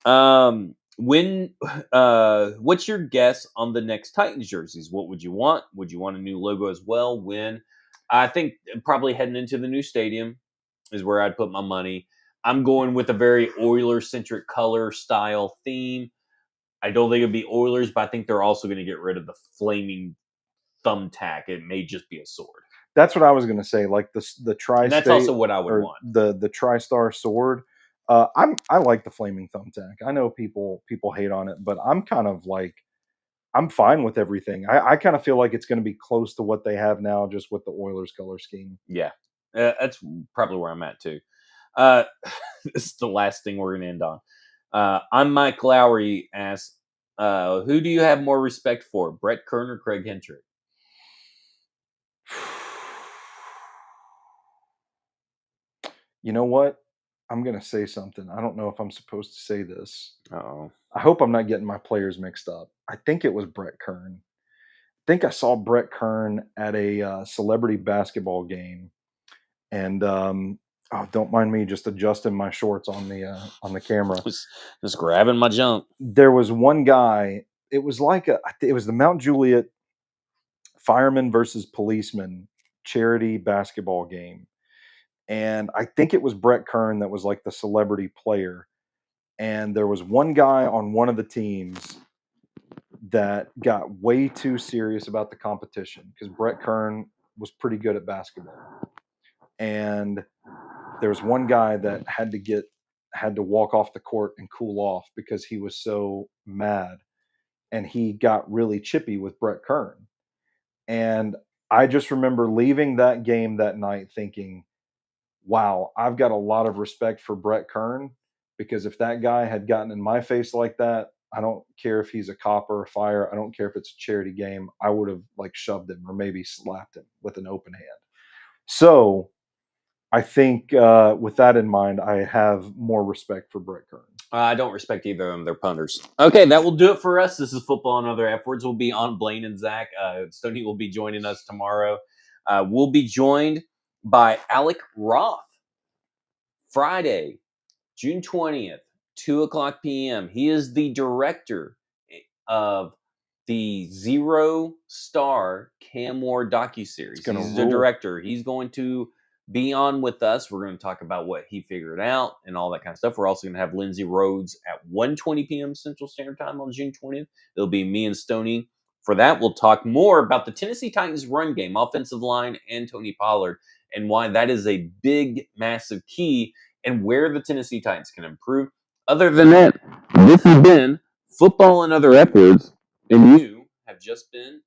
now. What's your guess on the next Titans jerseys? What would you want? Would you want a new logo as well? When? I think probably heading into the new stadium is where I'd put my money. I'm going with a very Oilers-centric color style theme. I don't think it'd be Oilers, but I think they're also going to get rid of the flaming thumbtack. It may just be a sword. That's what I was going to say. Like the tri-state. And that's also what I would want. The tri-star sword. I like the flaming thumbtack. I know people hate on it, but I'm kind of like, I'm fine with everything. I kind of feel like it's going to be close to what they have now, just with the Oilers color scheme. Yeah, that's probably where I'm at too. This is the last thing we're going to end on. I'm Mike Lowry asks, who do you have more respect for, Brett Kern or Craig Hentrich? You know what? I'm going to say something. I don't know if I'm supposed to say this. Uh-oh. I hope I'm not getting my players mixed up. I think it was Brett Kern. I think I saw Brett Kern at a celebrity basketball game. And don't mind me just adjusting my shorts on the camera. Just grabbing my junk. There was one guy. It was the Mount Juliet fireman versus policeman charity basketball game. And I think it was Brett Kern that was like the celebrity player. And there was one guy on one of the teams that got way too serious about the competition because Brett Kern was pretty good at basketball. And there was one guy that had to walk off the court and cool off because he was so mad. And he got really chippy with Brett Kern. And I just remember leaving that game that night thinking, wow, I've got a lot of respect for Brett Kern, because if that guy had gotten in my face like that, I don't care if he's a cop or a fire. I don't care if it's a charity game. I would have shoved him or maybe slapped him with an open hand. So I think with that in mind, I have more respect for Brett Kern. I don't respect either of them. They're punters. Okay, that will do it for us. This is Football and Other F Words. We'll be on Blaine and Zach. Stoney will be joining us tomorrow. We'll be joined by Alec Roth. Friday, June 20th, 2:00 p.m. He is the director of the Zero Star Cam Ward docuseries. He's the director. He's going to be on with us. We're going to talk about what he figured out and all that kind of stuff. We're also going to have Lindsay Rhodes at 1:20 p.m. Central Standard Time on June 20th. It'll be me and Stoney. For that, we'll talk more about the Tennessee Titans run game, offensive line, and Tony Pollard, and why that is a big, massive key and where the Tennessee Titans can improve. Other than that, this has been Football and Other F Words, and you have just been